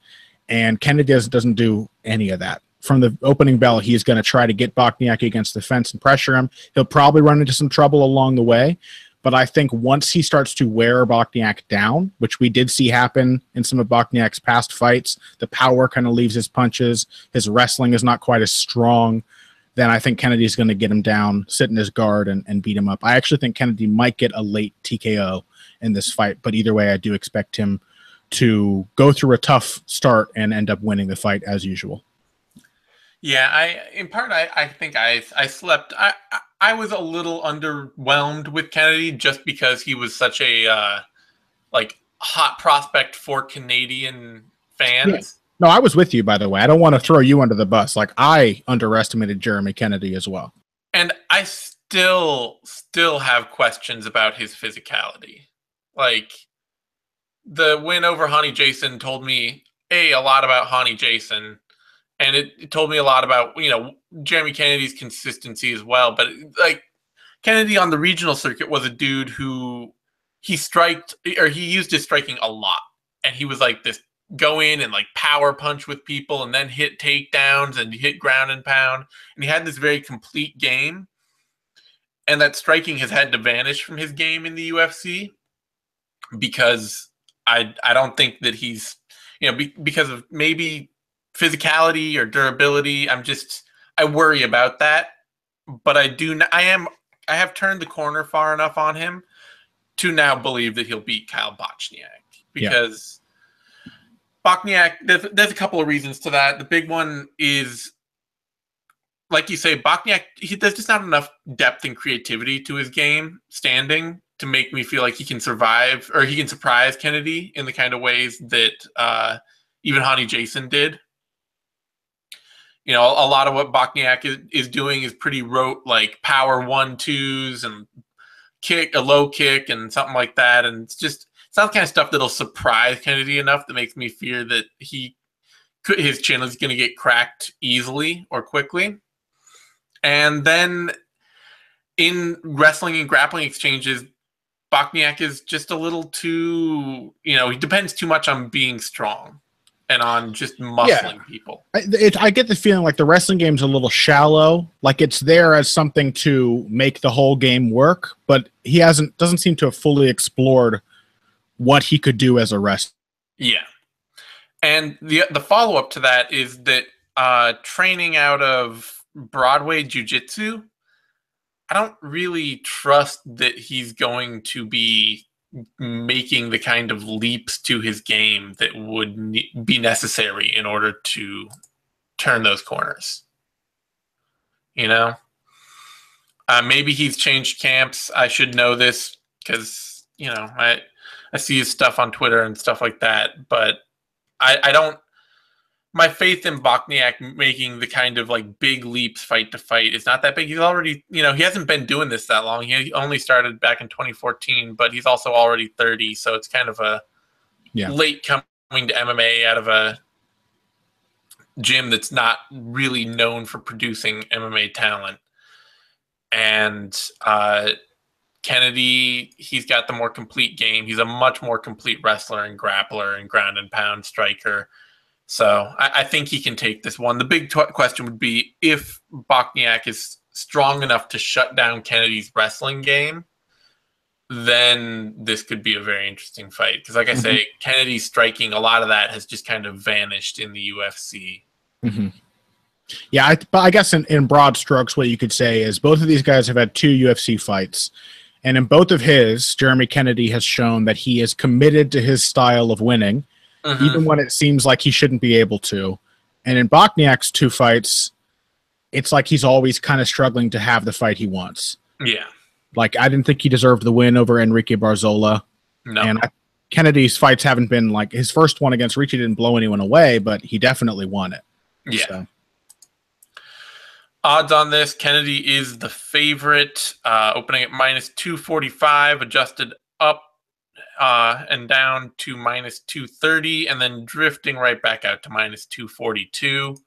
And Kennedy doesn't do any of that. From the opening bell, he is going to try to get Bochniak against the fence and pressure him. He'll probably run into some trouble along the way. But I think once he starts to wear Bochniak down, which we did see happen in some of Bochniak's past fights, the power kind of leaves his punches, his wrestling is not quite as strong, then I think Kennedy's going to get him down, sit in his guard, and beat him up. I actually think Kennedy might get a late TKO in this fight, but either way, I do expect him to go through a tough start and end up winning the fight as usual. Yeah, I think I slept. I was a little underwhelmed with Kennedy just because he was such a hot prospect for Canadian fans. Yeah. No, I was with you, by the way. I don't want to throw you under the bus. Like, I underestimated Jeremy Kennedy as well. And I still have questions about his physicality. Like, the win over Honey Jason told me a lot about Honey Jason, and it told me a lot about Jeremy Kennedy's consistency as well. But like, Kennedy on the regional circuit was a dude who he used his striking a lot, and he was like this go in and like power punch with people and then hit takedowns and hit ground and pound, and he had this very complete game. And that striking has had to vanish from his game in the UFC because I don't think that he's, because of maybe physicality or durability. I worry about that, but I have turned the corner far enough on him to now believe that he'll beat Kyle Bochniak, because Bochniak, there's a couple of reasons to that. The big one is, like you say, Bochniak, there's just not enough depth and creativity to his game standing to make me feel like he can survive, or he can surprise Kennedy in the kind of ways that even Honey Jason did. A lot of what Bochniak is doing is pretty rote, like power 1-2s and a low kick and something like that. And it's not the kind of stuff that'll surprise Kennedy enough that makes me fear that his chin is going to get cracked easily or quickly. And then in wrestling and grappling exchanges, Bochniak is just a little too, he depends too much on being strong and on just muscling people. I get the feeling like the wrestling game's a little shallow. Like, it's there as something to make the whole game work, but he doesn't seem to have fully explored what he could do as a wrestler. Yeah. And the follow-up to that is that training out of Broadway Jiu-Jitsu, I don't really trust that he's going to be making the kind of leaps to his game that would be necessary in order to turn those corners. Maybe he's changed camps. I should know this because, I see his stuff on Twitter and stuff like that, but I don't my faith in Bochniak making the kind of like big leaps fight to fight is not that big. He's already, he hasn't been doing this that long. He only started back in 2014, but he's also already 30, so it's kind of a late coming to MMA out of a gym that's not really known for producing MMA talent. And Kennedy, he's got the more complete game. He's a much more complete wrestler and grappler and ground and pound striker. So I think he can take this one. The big question would be if Bochniak is strong enough to shut down Kennedy's wrestling game, then this could be a very interesting fight. Because like I say, Kennedy's striking, a lot of that has just kind of vanished in the UFC. Yeah, I guess in broad strokes, what you could say is both of these guys have had 2 UFC fights. And in both of his, Jeremy Kennedy has shown that he is committed to his style of winning, even when it seems like he shouldn't be able to. And in Bochniak's 2 fights, it's like he's always kind of struggling to have the fight he wants. Yeah. Like, I didn't think he deserved the win over Enrique Barzola. No. And Kennedy's fights haven't been like, his first one against Ricci didn't blow anyone away, but he definitely won it. Yeah. So. Odds on this, Kennedy is the favorite, opening at -245, adjusted up and down to -230, and then drifting right back out to -242.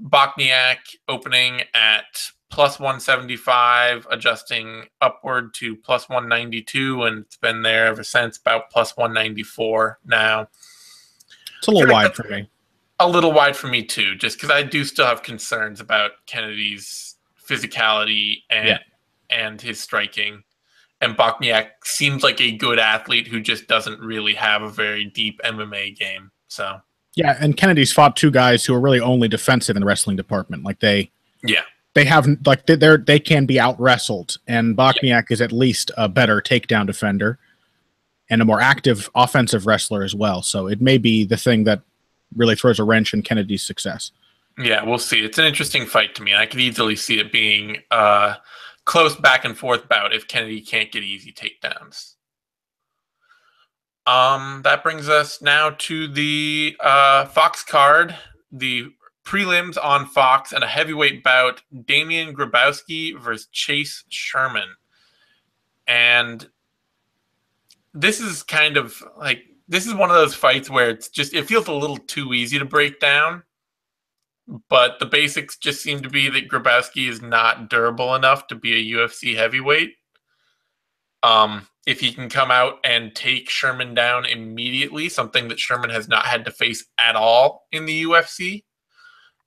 Bochniak opening at +175, adjusting upward to +192, and it's been there ever since, about +194 now. It's a little wide for me. A little wide for me too, just because I do still have concerns about Kennedy's physicality and his striking. And Bochniak seems like a good athlete who just doesn't really have a very deep MMA game. So yeah, and Kennedy's fought 2 guys who are really only defensive in the wrestling department. Like they have like they can be out wrestled, and Bochniak is at least a better takedown defender and a more active offensive wrestler as well. So it may be the thing that really throws a wrench in Kennedy's success. Yeah, we'll see. It's an interesting fight to me, and I could easily see it being a close back and forth bout if Kennedy can't get easy takedowns. That brings us now to the Fox card, the prelims on Fox, and a heavyweight bout, Damian Grabowski versus Chase Sherman. And this is kind of like, this is one of those fights where it feels a little too easy to break down, but the basics just seem to be that Grabowski is not durable enough to be a UFC heavyweight. If he can come out and take Sherman down immediately, something that Sherman has not had to face at all in the UFC,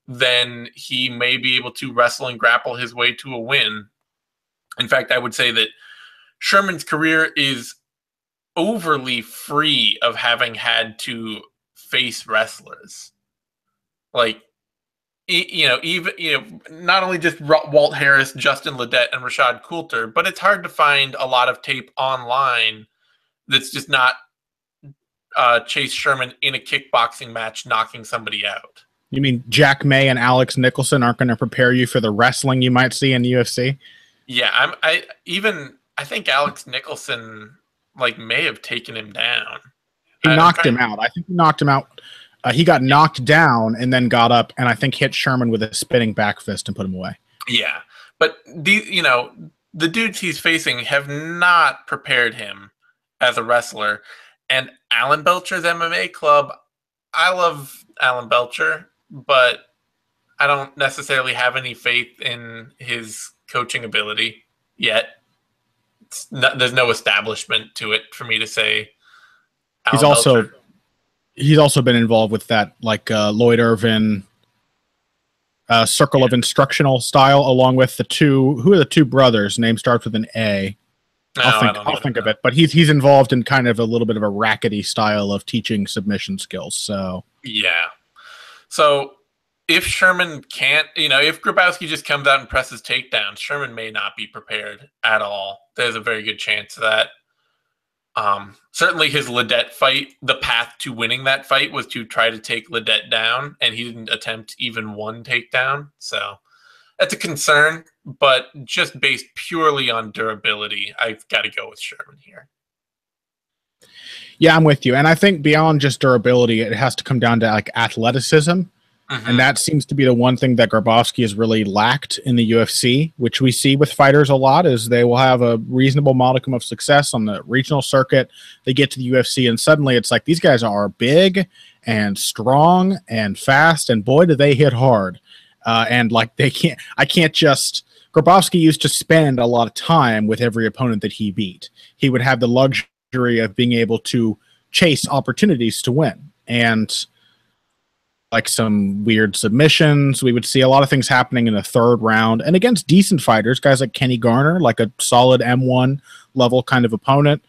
then he may be able to wrestle and grapple his way to a win. In fact, I would say that Sherman's career is overly free of having had to face wrestlers. Like, even not only just Walt Harris, Justin Ledet, and Rashad Coulter, but it's hard to find a lot of tape online that's just not Chase Sherman in a kickboxing match knocking somebody out. You mean Jack May and Alex Nicholson aren't going to prepare you for the wrestling you might see in the UFC? Yeah, I think Alex Nicholson may have taken him down. He knocked him out. I think he knocked him out. He got knocked down and then got up and I think hit Sherman with a spinning back fist and put him away. Yeah, but the dudes he's facing have not prepared him as a wrestler. And Alan Belcher's MMA club, I love Alan Belcher, but I don't necessarily have any faith in his coaching ability yet. There's no establishment to it for me to say. He's also been involved with that Lloyd Irvin circle of instructional style, along with the 2. Who are the 2 brothers? Name starts with an A. I'll think of it. But he's involved in kind of a little bit of a rackety style of teaching submission skills. So yeah. So if Sherman can't, if Grabowski just comes out and presses takedowns, Sherman may not be prepared at all. There's a very good chance of that. Certainly his Ledet fight, the path to winning that fight was to try to take Ledet down, and he didn't attempt even one takedown. So that's a concern, but just based purely on durability, I've got to go with Sherman here. Yeah, I'm with you. And I think beyond just durability, it has to come down to like athleticism. And that seems to be the one thing that Grabowski has really lacked in the UFC, which we see with fighters a lot, is they will have a reasonable modicum of success on the regional circuit. They get to the UFC, and suddenly it's like these guys are big and strong and fast, and boy, do they hit hard. And like Grabowski used to spend a lot of time with every opponent that he beat. He would have the luxury of being able to chase opportunities to win. And like some weird submissions. We would see a lot of things happening in the third round and against decent fighters, guys like Kenny Garner, like a solid M1 level kind of opponent.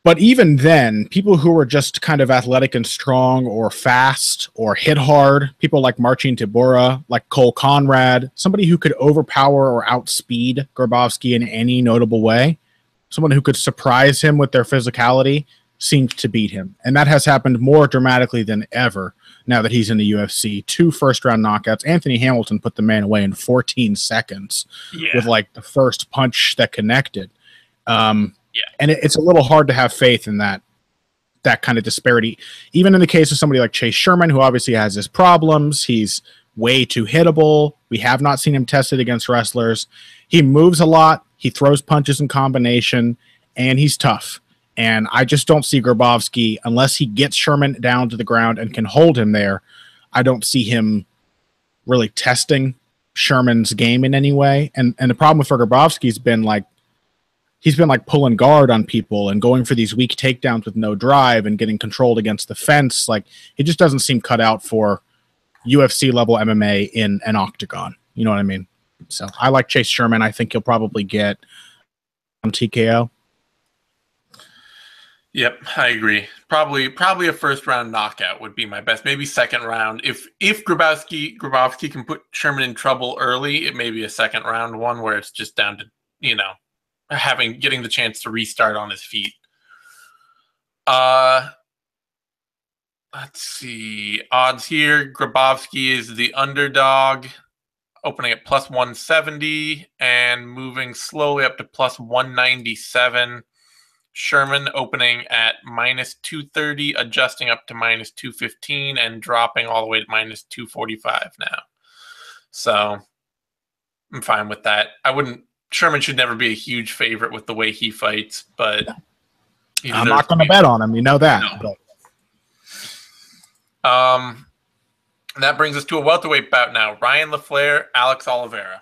But even then, people who were just kind of athletic and strong or fast or hit hard, people like Marcin Tybura, like Cole Conrad, somebody who could overpower or outspeed Grabowski in any notable way, someone who could surprise him with their physicality, seemed to beat him. And that has happened more dramatically than ever now that he's in the UFC. 2 first-round knockouts. Anthony Hamilton put the man away in 14 seconds with like the first punch that connected. And it's a little hard to have faith in that kind of disparity. Even in the case of somebody like Chase Sherman, who obviously has his problems, he's way too hittable. We have not seen him tested against wrestlers. He moves a lot. He throws punches in combination, and he's tough. And I just don't see Grabowski, unless he gets Sherman down to the ground and can hold him there, I don't see him really testing Sherman's game in any way. And the problem with Grabowski's been like, he's been like pulling guard on people and going for these weak takedowns with no drive and getting controlled against the fence. Like, he just doesn't seem cut out for UFC level MMA in an octagon. You know what I mean? So I like Chase Sherman. I think he'll probably get TKO. Yep, I agree. Probably a first round knockout would be my best. Maybe second round. If Grabowski can put Sherman in trouble early, it may be a second round one where it's just down to, getting the chance to restart on his feet. Let's see. Odds here. Grabowski is the underdog, opening at plus 170 and moving slowly up to plus 197. Sherman opening at minus 230, adjusting up to minus 215, and dropping all the way to minus 245 now. So I'm fine with that. Sherman should never be a huge favorite with the way he fights, but I'm not going to bet on him. You know that. No. That brings us to a welterweight bout now. Ryan LaFlare, Alex Oliveira.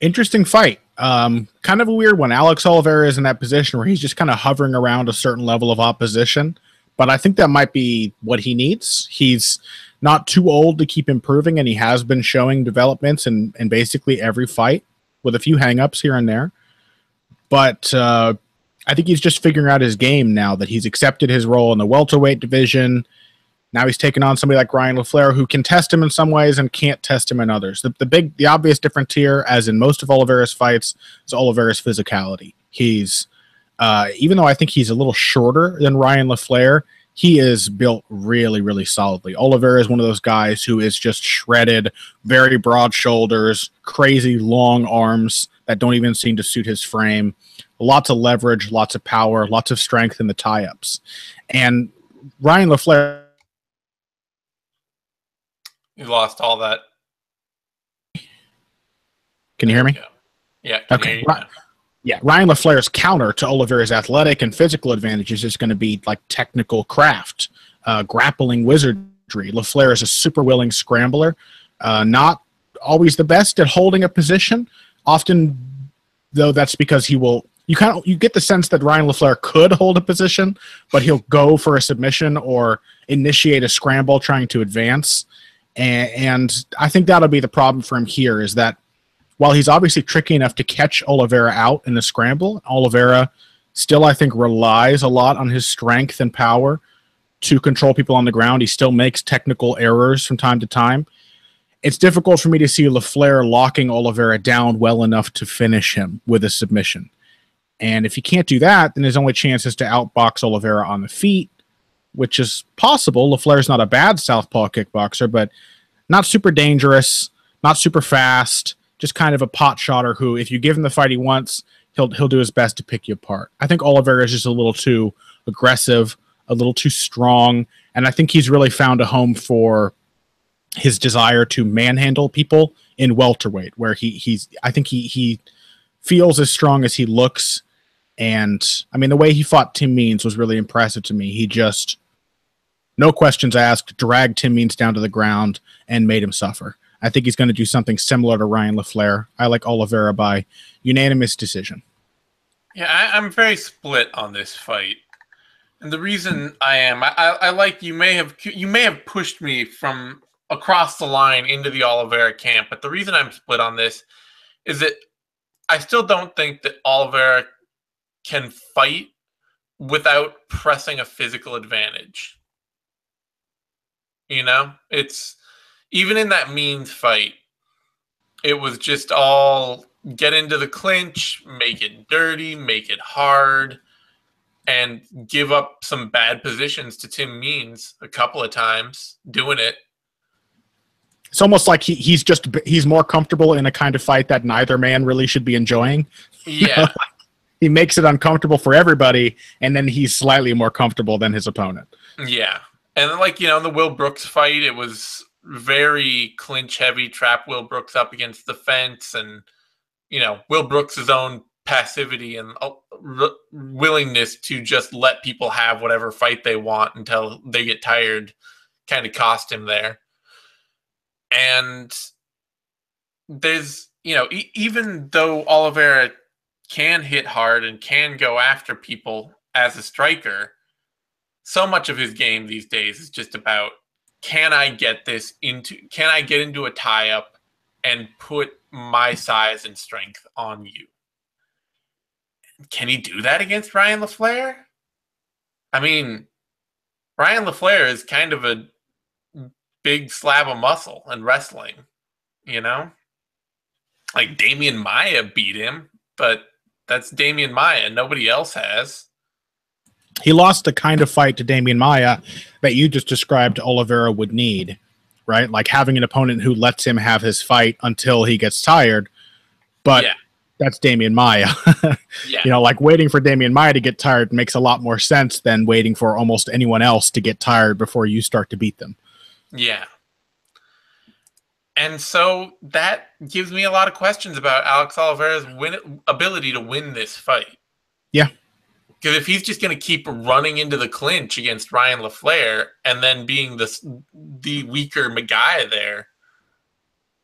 Interesting fight. Kind of a weird one. Alex Oliveira is in that position where he's just kind of hovering around a certain level of opposition, but I think that might be what he needs. He's not too old to keep improving, and he has been showing developments in basically every fight with a few hang-ups here and there. But I think he's just figuring out his game now that he's accepted his role in the welterweight division. Now he's taken on somebody like Ryan LaFlare, who can test him in some ways and can't test him in others. The obvious difference here, as in most of Oliveira's fights, is Oliveira's physicality. He's, even though I think he's a little shorter than Ryan LaFlare, he is built really, really solidly. Oliveira is one of those guys who is just shredded, very broad shoulders, crazy long arms that don't even seem to suit his frame. Lots of leverage, lots of power, lots of strength in the tie-ups. And Ryan LaFlare... You lost all that. Can you hear me? Yeah. Okay. Yeah, Ryan LaFlare's counter to Oliveira's athletic and physical advantages is going to be like technical craft, grappling wizardry. LaFlare is a super willing scrambler, not always the best at holding a position. Often, though, that's because he will. You get the sense that Ryan LaFlare could hold a position, but he'll go for a submission or initiate a scramble trying to advance. And I think that'll be the problem for him here, is that while he's obviously tricky enough to catch Oliveira out in the scramble, Oliveira still, I think, relies a lot on his strength and power to control people on the ground. He still makes technical errors from time to time. It's difficult for me to see LaFlare locking Oliveira down well enough to finish him with a submission. And if he can't do that, then his only chance is to outbox Oliveira on the feet, which is possible. LaFlare's not a bad southpaw kickboxer, but not super dangerous, not super fast, just kind of a pot shotter who, if you give him the fight he wants, he'll do his best to pick you apart. I think Oliveira is just a little too aggressive, a little too strong, and I think he's really found a home for his desire to manhandle people in welterweight, where I think he feels as strong as he looks. And I mean, the way he fought Tim Means was really impressive to me. He just, no questions asked, dragged Tim Means down to the ground and made him suffer. I think he's going to do something similar to Ryan LaFlare. I like Oliveira by unanimous decision. Yeah, I'm very split on this fight. And the reason I like, you may have pushed me from across the line into the Oliveira camp, but the reason I'm split on this is that I still don't think that Oliveira can fight without pressing a physical advantage. You know, it's even in that Means fight, it was just all get into the clinch, make it dirty, make it hard, and give up some bad positions to Tim Means a couple of times doing it. It's almost like he's more comfortable in a kind of fight that neither man really should be enjoying. Yeah. He makes it uncomfortable for everybody, and then he's slightly more comfortable than his opponent. Yeah. And like, in the Will Brooks fight, it was very clinch heavy, trap Will Brooks up against the fence, and Will Brooks' own passivity and willingness to just let people have whatever fight they want until they get tired kind of cost him there. And there's, even though Oliveira can hit hard and can go after people as a striker, so much of his game these days is just about, can I get into a tie-up and put my size and strength on you? Can he do that against Ryan LaFlare? I mean, Ryan LaFlare is kind of a big slab of muscle in wrestling, Like Damian Maia beat him, but that's Damian Maia. Nobody else has. He lost the kind of fight to Damian Maia that you just described Oliveira would need, right? Like having an opponent who lets him have his fight until he gets tired. But that's Damian Maia. Yeah. Like waiting for Damian Maia to get tired makes a lot more sense than waiting for almost anyone else to get tired before you start to beat them. Yeah. And so that gives me a lot of questions about Alex Oliveira's ability to win this fight. Yeah. Because if he's just going to keep running into the clinch against Ryan LaFlare and then being the weaker guy there,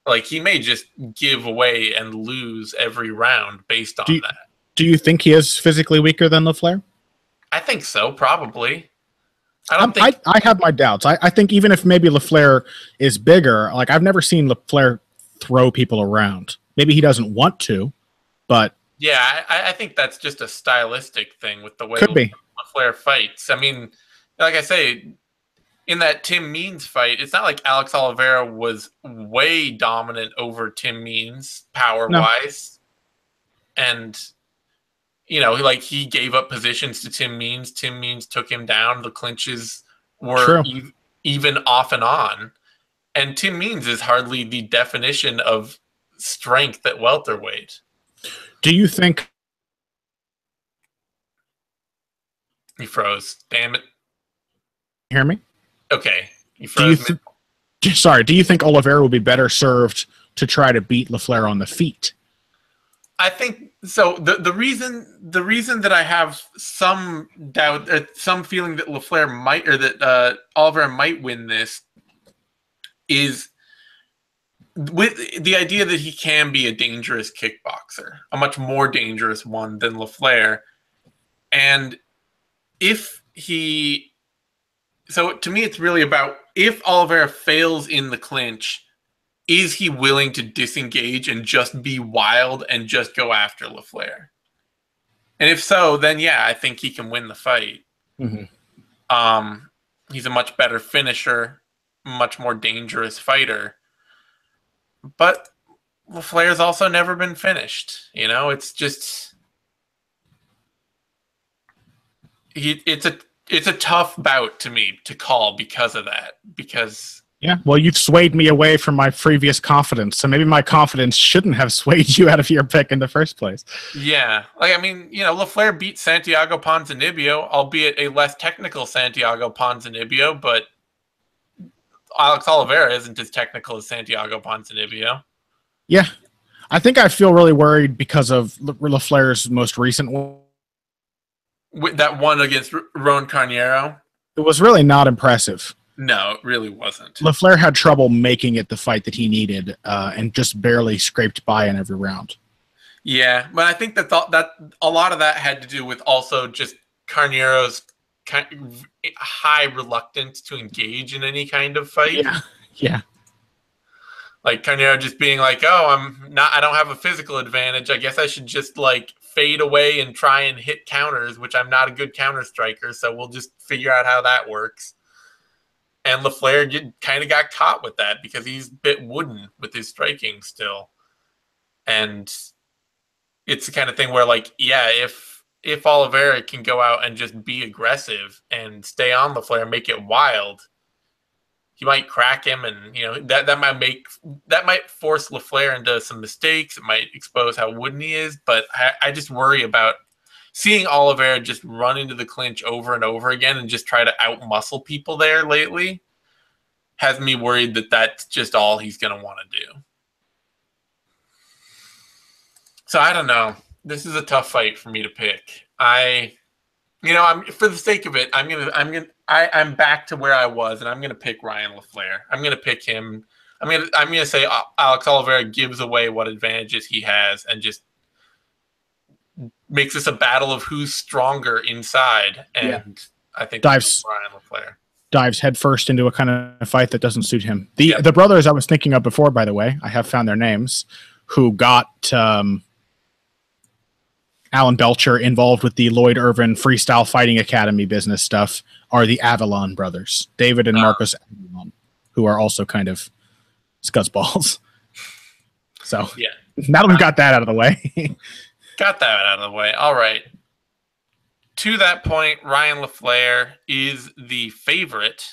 like he may just give away and lose every round based on that. Do you think he is physically weaker than LaFlare? I think so, probably. I have my doubts. I think even if maybe LaFlare is bigger, like I've never seen LaFlare throw people around. Maybe he doesn't want to, but yeah, I think that's just a stylistic thing with the way LaFlare fights. I mean, like I say, in that Tim Means fight, it's not like Alex Oliveira was way dominant over Tim Means power-wise. No. And, like he gave up positions to Tim Means. Tim Means took him down. The clinches were even off and on. And Tim Means is hardly the definition of strength at welterweight. Do you think... He froze. Damn it. Hear me? Okay. He froze me. Do you think Oliveira will be better served to try to beat LaFlare on the feet? I think so. The reason that I have some doubt, some feeling that LaFlare might, or that Oliveira might win this, is with the idea that he can be a dangerous kickboxer, a much more dangerous one than LaFlare. And so to me, it's really about, if Oliveira fails in the clinch, is he willing to disengage and just be wild and just go after LaFlare? And if so, then yeah, I think he can win the fight. Mm-hmm. He's a much better finisher, much more dangerous fighter. But LaFlare's also never been finished. It's just it's a tough bout to me to call because of that. Because Yeah, well, you've swayed me away from my previous confidence, so maybe my confidence shouldn't have swayed you out of your pick in the first place. Yeah. Like, I mean, LaFlare beat Santiago Ponzinibbio, albeit a less technical Santiago Ponzinibbio, but Alex Oliveira isn't as technical as Santiago Ponzinibbio. Yeah. I think I feel really worried because of LaFlare's most recent one. With that one against Ron Carneiro. It was really not impressive. No, it really wasn't. LaFlare had trouble making it the fight that he needed, and just barely scraped by in every round. Yeah, but I think that a lot of that had to do with also just Carneiro's kind of high reluctance to engage in any kind of fight. Yeah. Like Carneiro just being like, "Oh, I don't have a physical advantage. I guess I should just like fade away and try and hit counters, which I'm not a good counter striker, so we'll just figure out how that works." And LaFlare kind of got caught with that because he's a bit wooden with his striking still. And it's the kind of thing where, like, yeah, if Oliveira can go out and just be aggressive and stay on LaFlare, make it wild, he might crack him, and that might force LaFlare into some mistakes. It might expose how wooden he is, but I just worry about seeing Oliveira just run into the clinch over and over again and just try to out-muscle people there lately has me worried that that's just all he's going to want to do. So I don't know. This is a tough fight for me to pick. I'm for the sake of it, I'm back to where I was, and I'm gonna pick Ryan LaFlare. I'm gonna pick him. I'm gonna say Alex Oliveira gives away what advantages he has, and just makes this a battle of who's stronger inside. And I think dives Ryan LaFlare dives headfirst into a kind of fight that doesn't suit him. The brothers I was thinking of before, by the way, I have found their names, who got Alan Belcher involved with the Lloyd Irvin Freestyle Fighting Academy business stuff, are the Avalon brothers, David and Marcus Avalon, who are also kind of scuzzballs. So now that we've got that out of the way. Got that out of the way. All right. To that point, Ryan LaFlare is the favorite,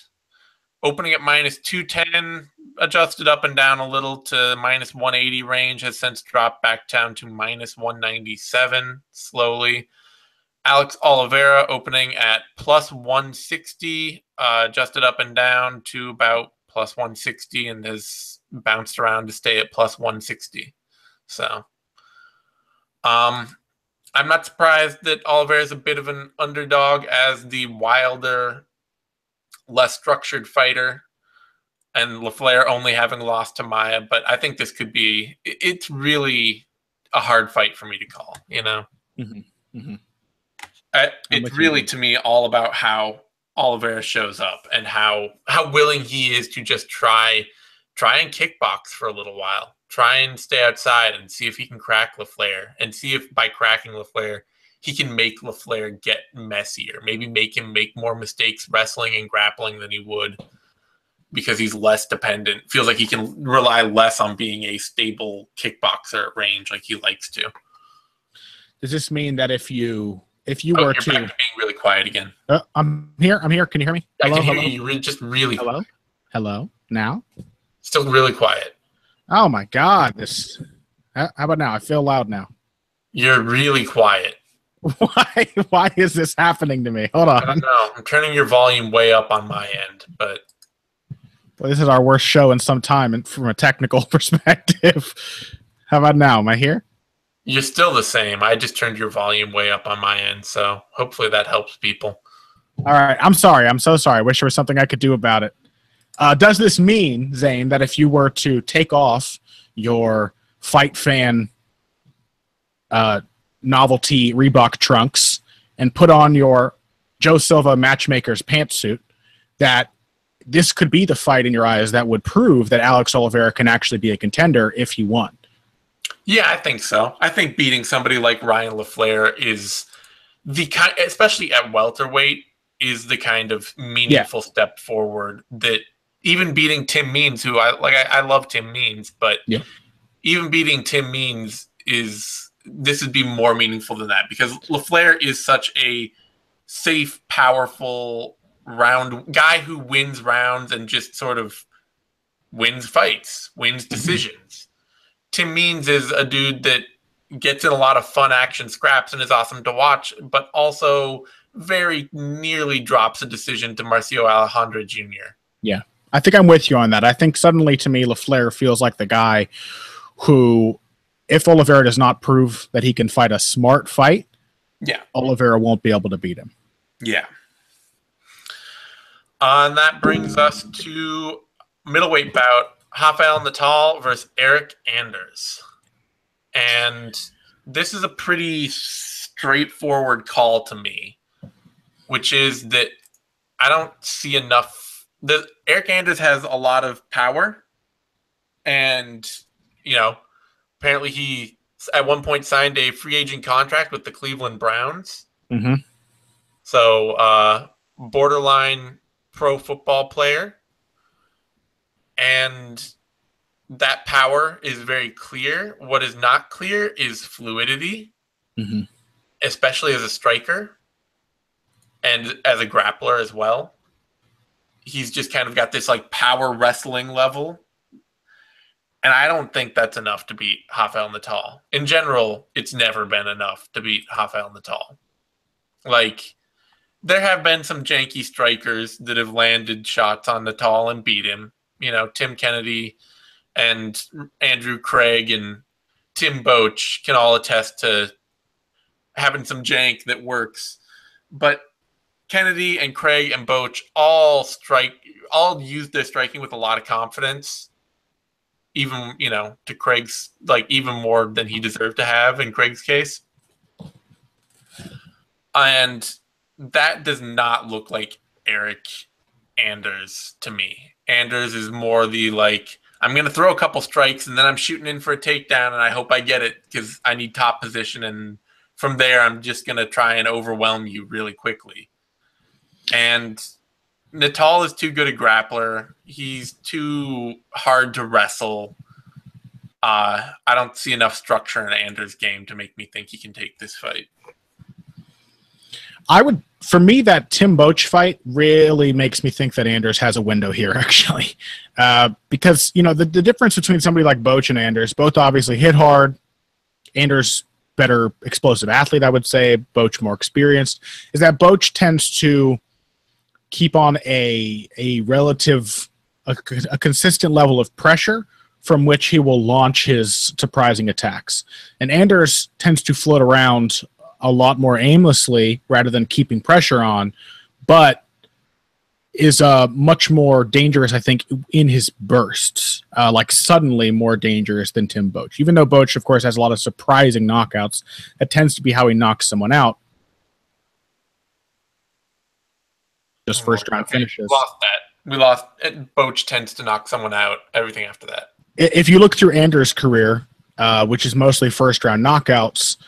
opening at -210, adjusted up and down a little to -180 range, has since dropped back down to -197 slowly. Alex Oliveira opening at +160, adjusted up and down to about +160, and has bounced around to stay at +160. So, I'm not surprised that Oliveira is a bit of an underdog as the wilder, less structured fighter, and LaFlare only having lost to Maya. But I think this could be, it's really a hard fight for me to call, It's really, to me, all about how Oliveira shows up and how willing he is to just try and kickbox for a little while. Try and stay outside and see if he can crack LaFlare, and see if by cracking LaFlare, he can make LaFlare get messier. Maybe make him make more mistakes wrestling and grappling than he would, because he's less dependent. Feels like he can rely less on being a stable kickboxer at range like he likes to. Does this mean that if you were you're to back to being really quiet again? I'm here. Can you hear me? I can hear you. You're just really Hello. Now? Still really quiet. Oh my God! How about now? I feel loud now. You're really quiet. Why is this happening to me? Hold on. I don't know. I'm turning your volume way up on my end, but well, this is our worst show in some time, and from a technical perspective. How about now? Am I here? You're still the same. I just turned your volume way up on my end, so hopefully that helps people. All right. I'm sorry. I'm so sorry. I wish there was something I could do about it. Does this mean, Zane, that if you were to take off your Fight Fan novelty Reebok trunks and put on your Joe Silva matchmaker's pantsuit, that this could be the fight in your eyes that would prove that Alex Oliveira can actually be a contender if he won? Yeah, I think so. I think beating somebody like Ryan LaFlare is the kind, especially at welterweight, is the kind of meaningful step forward that even beating Tim Means, who I love Tim Means, but even beating Tim Means this would be more meaningful than that, because LaFlare is such a safe, powerful round guy who wins rounds and just sort of wins fights, wins decisions. Tim Means is a dude that gets in a lot of fun action scraps and is awesome to watch, but also very nearly drops a decision to Marcio Alejandro Jr. Yeah, I think I'm with you on that. I think suddenly, to me, LaFlare feels like the guy who, if Oliveira does not prove that he can fight a smart fight, Oliveira won't be able to beat him. Yeah. And that brings us to middleweight bout, Rafael Natal versus Eryk Anders. And this is a pretty straightforward call to me, which is that I don't see enough. Eryk Anders has a lot of power, and, you know, apparently he at one point signed a free agent contract with the Cleveland Browns. Mm-hmm. So, borderline pro football player. And that power is very clear. What is not clear is fluidity, especially as a striker and as a grappler as well. He's just kind of got this like power wrestling level. And I don't think that's enough to beat Rafael Natal. In general, it's never been enough to beat Rafael Natal. Like, there have been some janky strikers that have landed shots on Natal and beat him. You know, Tim Kennedy and Andrew Craig and Tim Boach can all attest to having some jank that works. But Kennedy and Craig and Boach all use their striking with a lot of confidence. Even, you know, to Craig's, like, even more than he deserved to have in Craig's case. And that does not look like Eryk Anders to me. Anders is more the, like, I'm going to throw a couple strikes and then I'm shooting in for a takedown and I hope I get it because I need top position. And from there, I'm just going to try and overwhelm you really quickly. And Natal is too good a grappler. He's too hard to wrestle. I don't see enough structure in Anders' game to make me think he can take this fight. For me, that Tim Boach fight really makes me think that Anders has a window here, actually. Because, you know, the difference between somebody like Boach and Anders, both obviously hit hard. Anders, better explosive athlete, I would say. Boach, more experienced. Is that Boach tends to keep on a consistent level of pressure from which he will launch his surprising attacks. And Anders tends to float around a lot more aimlessly rather than keeping pressure on, but is much more dangerous, I think, in his bursts, like suddenly more dangerous than Tim Boach. Even though Boach, of course, has a lot of surprising knockouts, that tends to be how he knocks someone out. Just first round finishes. We lost. Boach tends to knock someone out. Everything after that. If you look through Anders' career, which is mostly first round knockouts,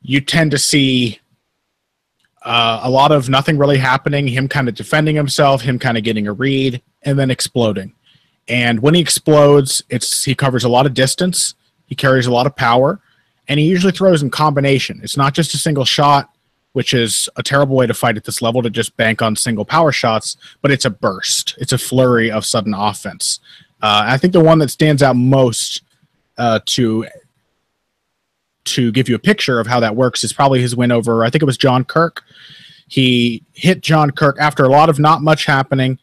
you tend to see a lot of nothing really happening, him kind of defending himself, him kind of getting a read, and then exploding. And when he explodes, he covers a lot of distance, he carries a lot of power, and he usually throws in combination. It's not just a single shot, which is a terrible way to fight at this level, to just bank on single power shots, but it's a burst. It's a flurry of sudden offense. I think the one that stands out most to give you a picture of how that works is probably his win over, I think it was John Kirk. He hit John Kirk after a lot of not much happening,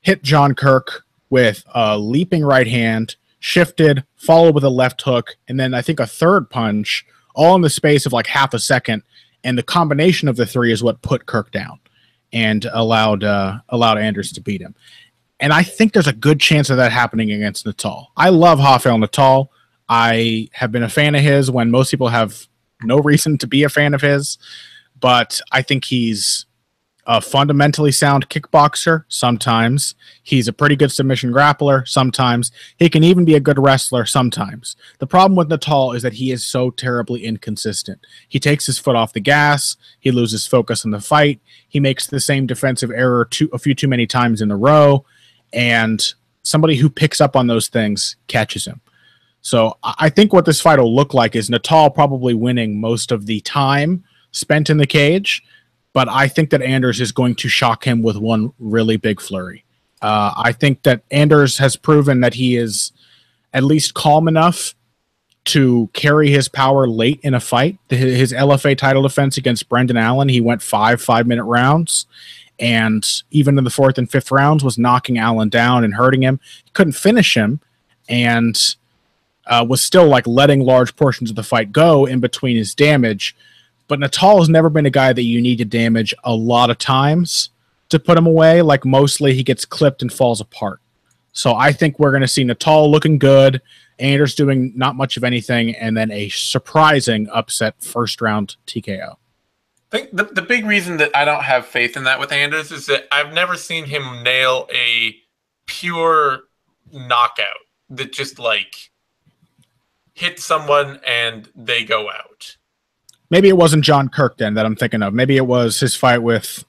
hit John Kirk with a leaping right hand, shifted, followed with a left hook, and then I think a third punch, all in the space of like half a second. And the combination of the three is what put Kirk down and allowed Anders to beat him. And I think there's a good chance of that happening against Natal. I love Rafael Natal. I have been a fan of his when most people have no reason to be a fan of his. But I think he's a fundamentally sound kickboxer sometimes. He's a pretty good submission grappler sometimes. He can even be a good wrestler sometimes. The problem with Natal is that he is so terribly inconsistent. He takes his foot off the gas. He loses focus in the fight. He makes the same defensive error a few too many times in a row. And somebody who picks up on those things catches him. So I think what this fight will look like is Natal probably winning most of the time spent in the cage. But I think that Anders is going to shock him with one really big flurry. I think that Anders has proven that he is at least calm enough to carry his power late in a fight. His LFA title defense against Brendan Allen, he went 5-minute rounds, and even in the 4th and 5th rounds was knocking Allen down and hurting him. He couldn't finish him, and was still like letting large portions of the fight go in between his damage. But Natal has never been a guy that you need to damage a lot of times to put him away. Like, mostly he gets clipped and falls apart. So I think we're going to see Natal looking good, Anders doing not much of anything, and then a surprising upset first round TKO. I think the big reason that I don't have faith in that with Anders is that I've never seen him nail a pure knockout that just like hits someone and they go out. Maybe it wasn't John Kirk then that I'm thinking of. Maybe it was his fight with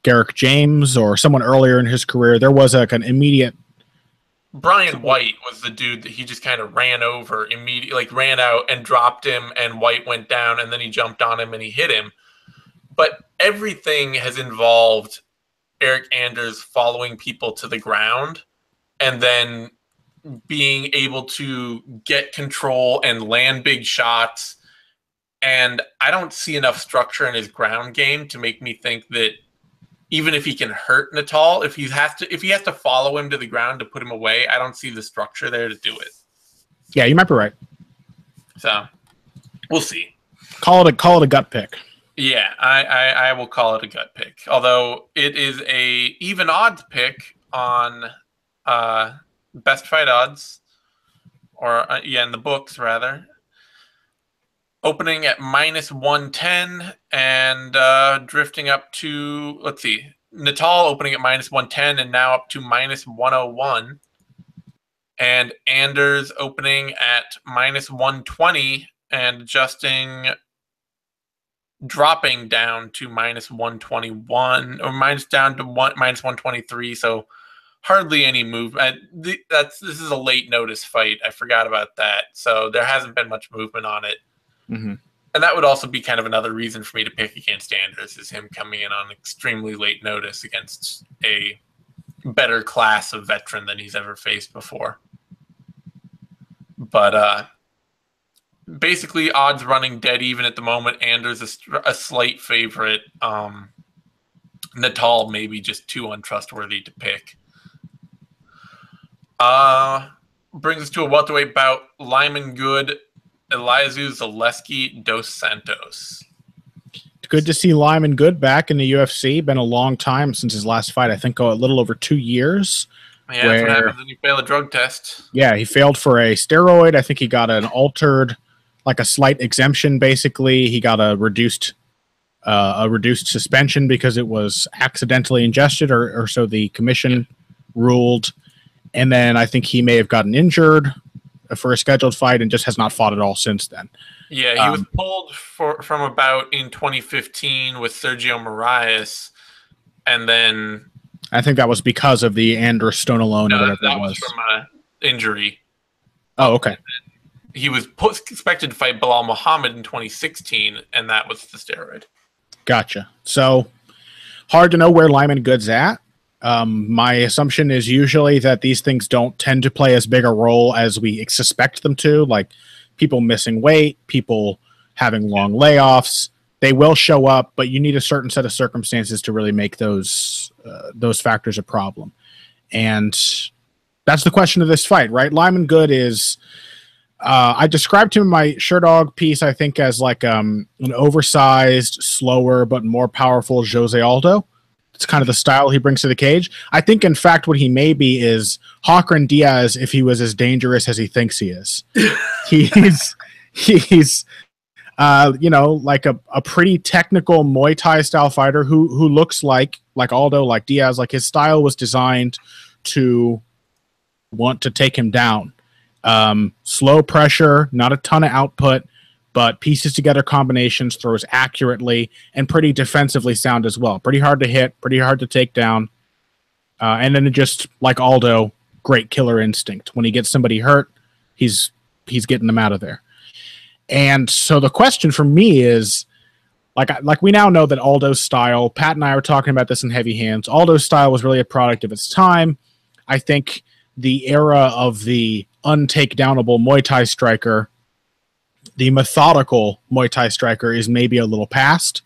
Garrick James or someone earlier in his career. There was like an immediate... Brian White was the dude that he just kind of ran over immediately, like ran out and dropped him, and White went down, and then he jumped on him and he hit him. But everything has involved Eryk Anders following people to the ground and then being able to get control and land big shots. And I don't see enough structure in his ground game to make me think that even if he can hurt Natal, if he has to follow him to the ground to put him away, I don't see the structure there to do it. Yeah, you might be right. So we'll see. Call it a gut pick. Yeah, I will call it a gut pick. Although it is a even odds pick on best fight odds, or in the books rather. Opening at -110 and drifting up to, let's see, Natal opening at -110 and now up to -101. And Anders opening at -120 and dropping down to -121 or down to -123. So hardly any movement. This is a late notice fight. I forgot about that. So there hasn't been much movement on it. Mm-hmm. And that would also be kind of another reason for me to pick against Anders, is him coming in on extremely late notice against a better class of veteran than he's ever faced before. But basically odds running dead even at the moment. Anders a slight favorite. Natal maybe just too untrustworthy to pick. Brings us to a welterweight bout. Lyman Good, Elizeu, Zaleski, Dos Santos. It's good to see Lyman Good back in the UFC. Been a long time since his last fight. I think a little over 2 years. Yeah, that's what happens when you fail a drug test. Yeah, he failed for a steroid. I think he got an altered, like a slight exemption, basically. He got a reduced suspension because it was accidentally ingested, or so the commission ruled. And then I think he may have gotten injured for a scheduled fight and just has not fought at all since then. Yeah, he was pulled from a bout in 2015 with Sergio Moraes, and then I think that was because of the Anders Stone alone. No, or whatever that was from an injury. Oh, okay. He was expected to fight Bilal Muhammad in 2016, and that was the steroid. Gotcha. So hard to know where Lyman Good's at. My assumption is usually that these things don't tend to play as big a role as we suspect them to, like people missing weight, people having long layoffs. They will show up, but you need a certain set of circumstances to really make those factors a problem. And that's the question of this fight, right? Lyman Good is, I described him in my Sherdog piece, I think, as like an oversized, slower, but more powerful Jose Aldo. It's kind of the style he brings to the cage. I think, in fact, what he may be is Hawkran Diaz if he was as dangerous as he thinks he is. He's like a pretty technical Muay Thai style fighter who looks like Aldo, like Diaz. Like his style was designed to want to take him down. Slow pressure, not a ton of output, but pieces together combinations, throws accurately, and pretty defensively sound as well. Pretty hard to hit, pretty hard to take down. And then just like Aldo, great killer instinct. When he gets somebody hurt, he's getting them out of there. And so the question for me is, Like we now know that Aldo's style, Pat and I were talking about this in Heavy Hands, Aldo's style was really a product of its time. I think the era of the untakedownable Muay Thai striker, the methodical Muay Thai striker, is maybe a little past.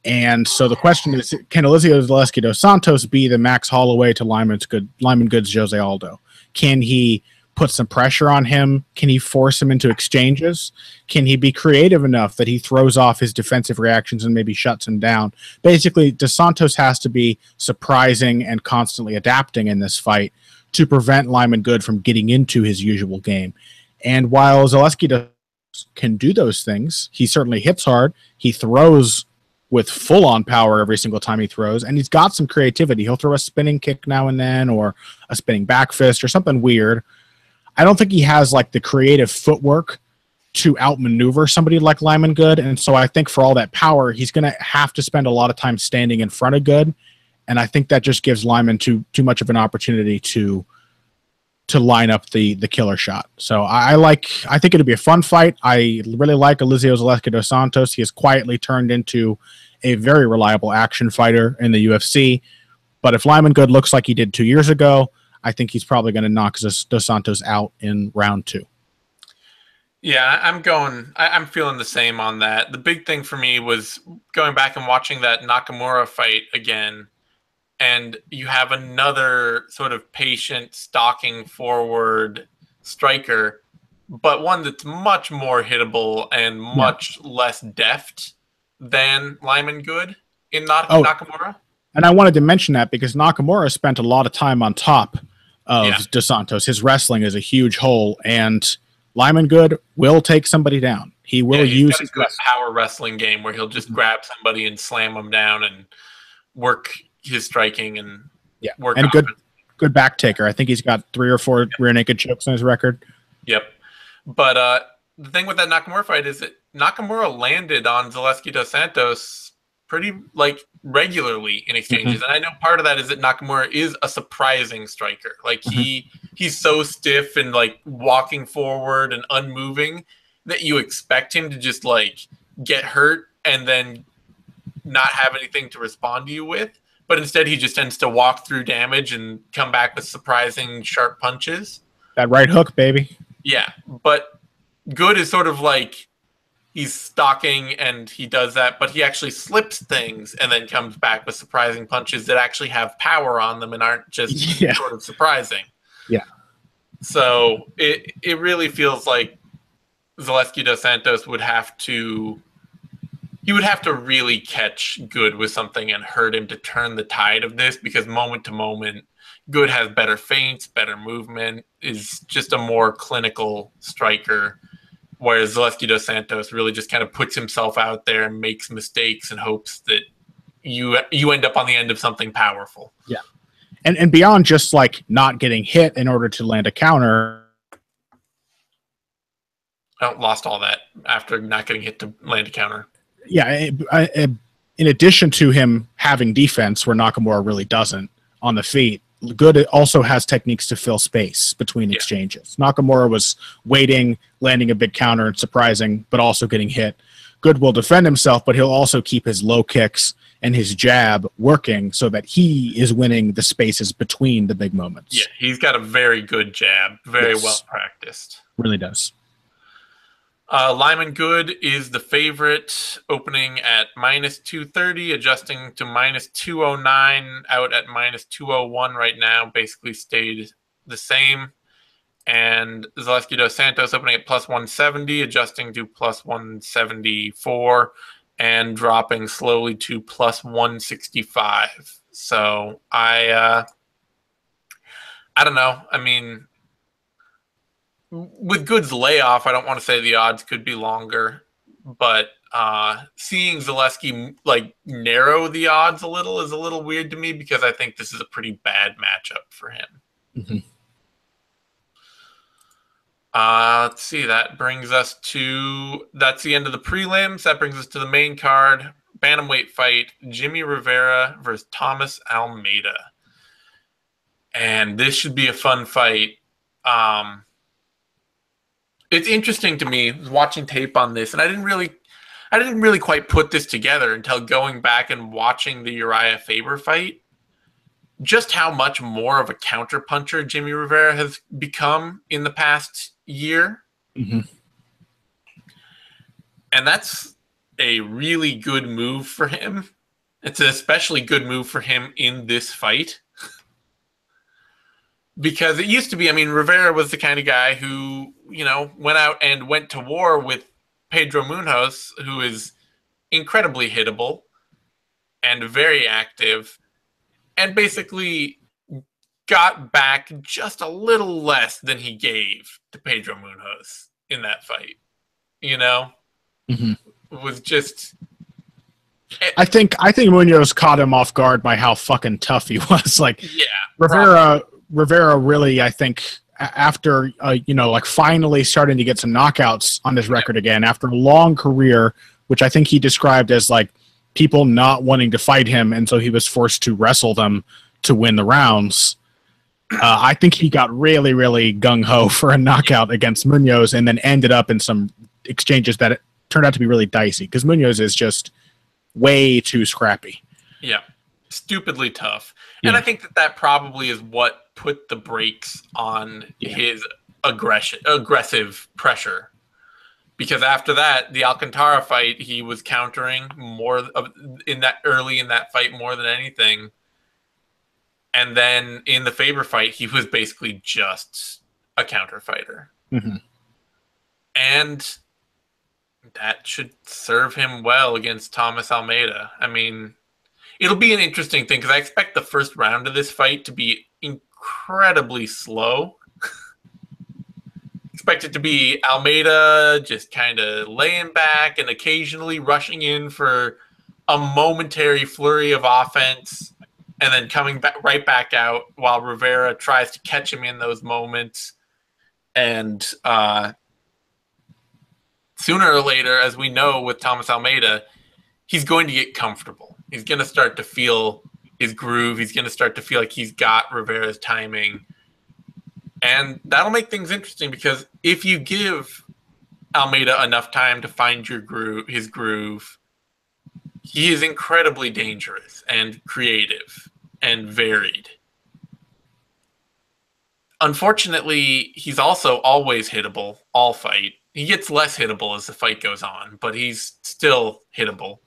And so the question is, can Elizeu Zaleski dos Santos be the Max Holloway to Lyman Good's Jose Aldo? Can he put some pressure on him? Can he force him into exchanges? Can he be creative enough that he throws off his defensive reactions and maybe shuts him down? Basically, dos Santos has to be surprising and constantly adapting in this fight to prevent Lyman Good from getting into his usual game. And while Zaleski can do those things, he certainly hits hard. He throws with full-on power every single time he throws, and he's got some creativity. He'll throw a spinning kick now and then, or a spinning back fist, or something weird. I don't think he has like the creative footwork to outmaneuver somebody like Lyman Good, and so I think for all that power, he's going to have to spend a lot of time standing in front of Good, and I think that just gives Lyman too much of an opportunity to line up the killer shot. So I think it'd be a fun fight. I really like Elizeu Zaleski dos Santos. He has quietly turned into a very reliable action fighter in the UFC. But if Lyman Good looks like he did 2 years ago, I think he's probably going to knock dos Santos out in round 2. Yeah, I'm feeling the same on that. The big thing for me was going back and watching that Nakamura fight again. And you have another sort of patient, stalking forward striker, but one that's much more hittable and much less deft than Lyman Good in Nakamura. And I wanted to mention that because Nakamura spent a lot of time on top of dos Santos. His wrestling is a huge hole, and Lyman Good will take somebody down. He will use his power wrestling game where he'll just grab somebody and slam them down and work his striking and work and good back taker. I think he's got 3 or 4 rear naked chokes on his record. Yep. But the thing with that Nakamura fight is that Nakamura landed on Zaleski dos Santos pretty regularly in exchanges. And I know part of that is that Nakamura is a surprising striker. Like he's so stiff and walking forward and unmoving that you expect him to just get hurt and then not have anything to respond to you with. But instead, he just tends to walk through damage and come back with surprising sharp punches. That right hook, baby. Yeah, but Good is sort of he's stalking and he does that, but he actually slips things and then comes back with surprising punches that actually have power on them and aren't just sort of surprising. Yeah. So it really feels like Zaleski dos Santos would have to really catch Good with something and hurt him to turn the tide of this, because moment to moment, Good has better feints, better movement, is just a more clinical striker, whereas Zaleski dos Santos really just kind of puts himself out there and makes mistakes and hopes that you end up on the end of something powerful. Yeah. And beyond just not getting hit in order to land a counter. I lost all that after not getting hit to land a counter. Yeah, in addition to him having defense where Nakamura really doesn't on the feet, Good also has techniques to fill space between exchanges. Nakamura was waiting, landing a big counter and surprising, but also getting hit. Good will defend himself, but he'll also keep his low kicks and his jab working so that he is winning the spaces between the big moments. Yeah, he's got a very good jab, very well practiced. Really does. Lyman Good is the favorite, opening at -230, adjusting to -209, out at -201 right now, basically stayed the same. And Zaleski dos Santos opening at +170, adjusting to +174, and dropping slowly to +165. So I don't know. I mean, with Good's layoff, I don't want to say the odds could be longer, but seeing Zaleski narrow the odds a little is a little weird to me, because I think this is a pretty bad matchup for him. Let's see. That's the end of the prelims. That brings us to the main card. Bantamweight fight, Jimmie Rivera versus Thomas Almeida. And this should be a fun fight. It's interesting to me watching tape on this, and I I didn't really quite put this together until going back and watching the Uriah Faber fight. Just how much more of a counterpuncher Jimmie Rivera has become in the past year. Mm-hmm. And that's a really good move for him. It's an especially good move for him in this fight. Because it used to be, I mean, Rivera was the kind of guy who, you know, went out and went to war with Pedro Munoz, who is incredibly hittable and very active, and basically got back just a little less than he gave to Pedro Munoz in that fight. You know? Mm-hmm. It was just... I think Munoz caught him off guard by how fucking tough he was. Like, yeah, Rivera really, I think, after you know, like finally starting to get some knockouts on his record again after a long career, which I think he described as like people not wanting to fight him, and so he was forced to wrestle them to win the rounds. I think he got really, really gung ho for a knockout against Munoz, and then ended up in some exchanges that turned out to be really dicey because Munoz is just way too scrappy. Yeah, stupidly tough. And I think that probably is what put the brakes on his aggressive pressure. Because after that, the Alcantara fight, he was countering more in that fight more than anything. And then in the Faber fight, he was basically just a counter fighter. Mm-hmm. And that should serve him well against Thomas Almeida. I mean, it'll be an interesting thing because I expect the first round of this fight to be incredibly slow. Expect it to be Almeida just kind of laying back and occasionally rushing in for a momentary flurry of offense and then coming right back out while Rivera tries to catch him in those moments. And sooner or later, as we know with Thomas Almeida, he's going to get comfortable. He's going to start to feel his groove. He's going to start to feel like he's got Rivera's timing. And that'll make things interesting because if you give Almeida enough time to find his groove, he is incredibly dangerous and creative and varied. Unfortunately, he's also always hittable all fight. He gets less hittable as the fight goes on, but he's still hittable.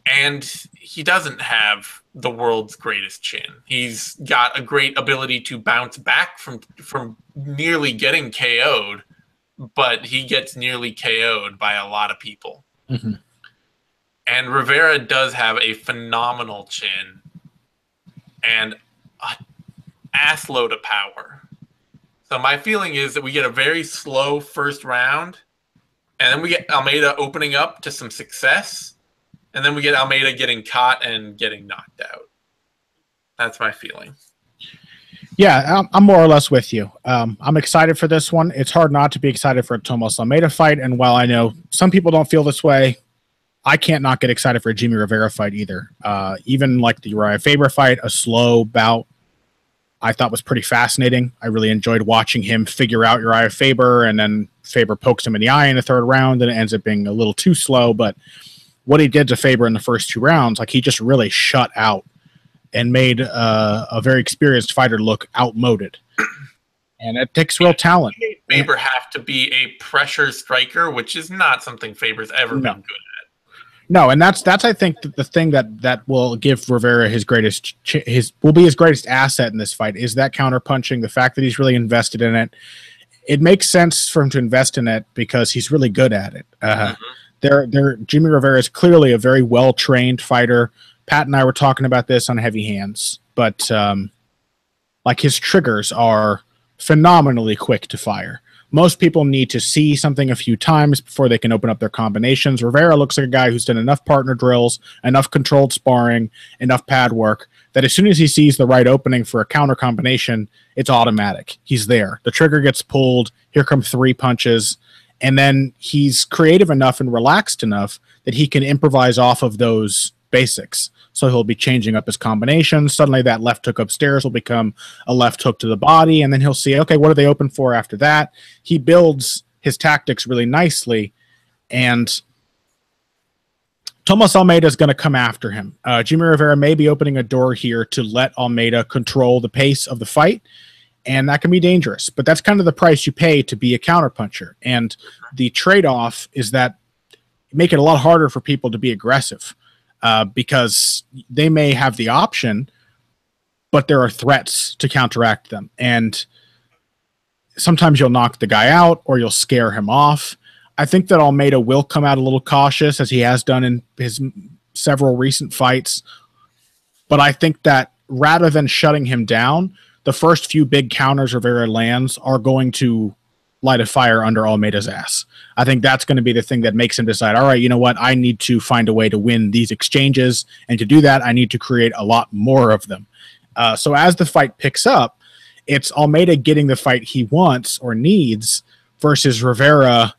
And he doesn't have the world's greatest chin. He's got a great ability to bounce back from nearly getting KO'd, but he gets nearly KO'd by a lot of people. Mm-hmm. And Rivera does have a phenomenal chin and an assload of power. So my feeling is that we get a very slow first round, and then we get Almeida opening up to some success, and then we get Almeida getting caught and getting knocked out. That's my feeling. Yeah, I'm more or less with you. I'm excited for this one. It's hard not to be excited for a Thomas Almeida fight, and while I know some people don't feel this way, I can't not get excited for a Jimmie Rivera fight either. Even like the Uriah Faber fight, a slow bout, I thought was pretty fascinating. I really enjoyed watching him figure out Uriah Faber, and then Faber pokes him in the eye in the third round, and it ends up being a little too slow, but what he did to Faber in the first two rounds, like he just really shut out and made a very experienced fighter look outmoded. And it takes real talent. Faber have to be a pressure striker, which is not something Faber's ever been good at. No, and that's I think the thing that will give Rivera his greatest asset in this fight is that counter punching. The fact that he's really invested in it. It makes sense for him to invest in it because he's really good at it. Jimmie Rivera is clearly a very well-trained fighter. Pat and I were talking about this on Heavy Hands, but like his triggers are phenomenally quick to fire. Most people need to see something a few times before they can open up their combinations. Rivera looks like a guy who's done enough partner drills, enough controlled sparring, enough pad work, that as soon as he sees the right opening for a counter combination, it's automatic. He's there. The trigger gets pulled. Here come 3 punches. And then he's creative enough and relaxed enough that he can improvise off of those basics. So he'll be changing up his combinations. Suddenly that left hook upstairs will become a left hook to the body, and then he'll see, okay, what are they open for after that? He builds his tactics really nicely, and Tomas Almeida is going to come after him. Jimmie Rivera may be opening a door here to let Almeida control the pace of the fight, and that can be dangerous. But that's kind of the price you pay to be a counterpuncher. And the trade-off is that you make it a lot harder for people to be aggressive because they may have the option, but there are threats to counteract them. And sometimes you'll knock the guy out or you'll scare him off. I think that Almeida will come out a little cautious, as he has done in his several recent fights. But I think that rather than shutting him down, the first few big counters Rivera lands are going to light a fire under Almeida's ass. I think that's going to be the thing that makes him decide, all right, you know what, I need to find a way to win these exchanges. And to do that, I need to create a lot more of them. So as the fight picks up, it's Almeida getting the fight he wants or needs versus Rivera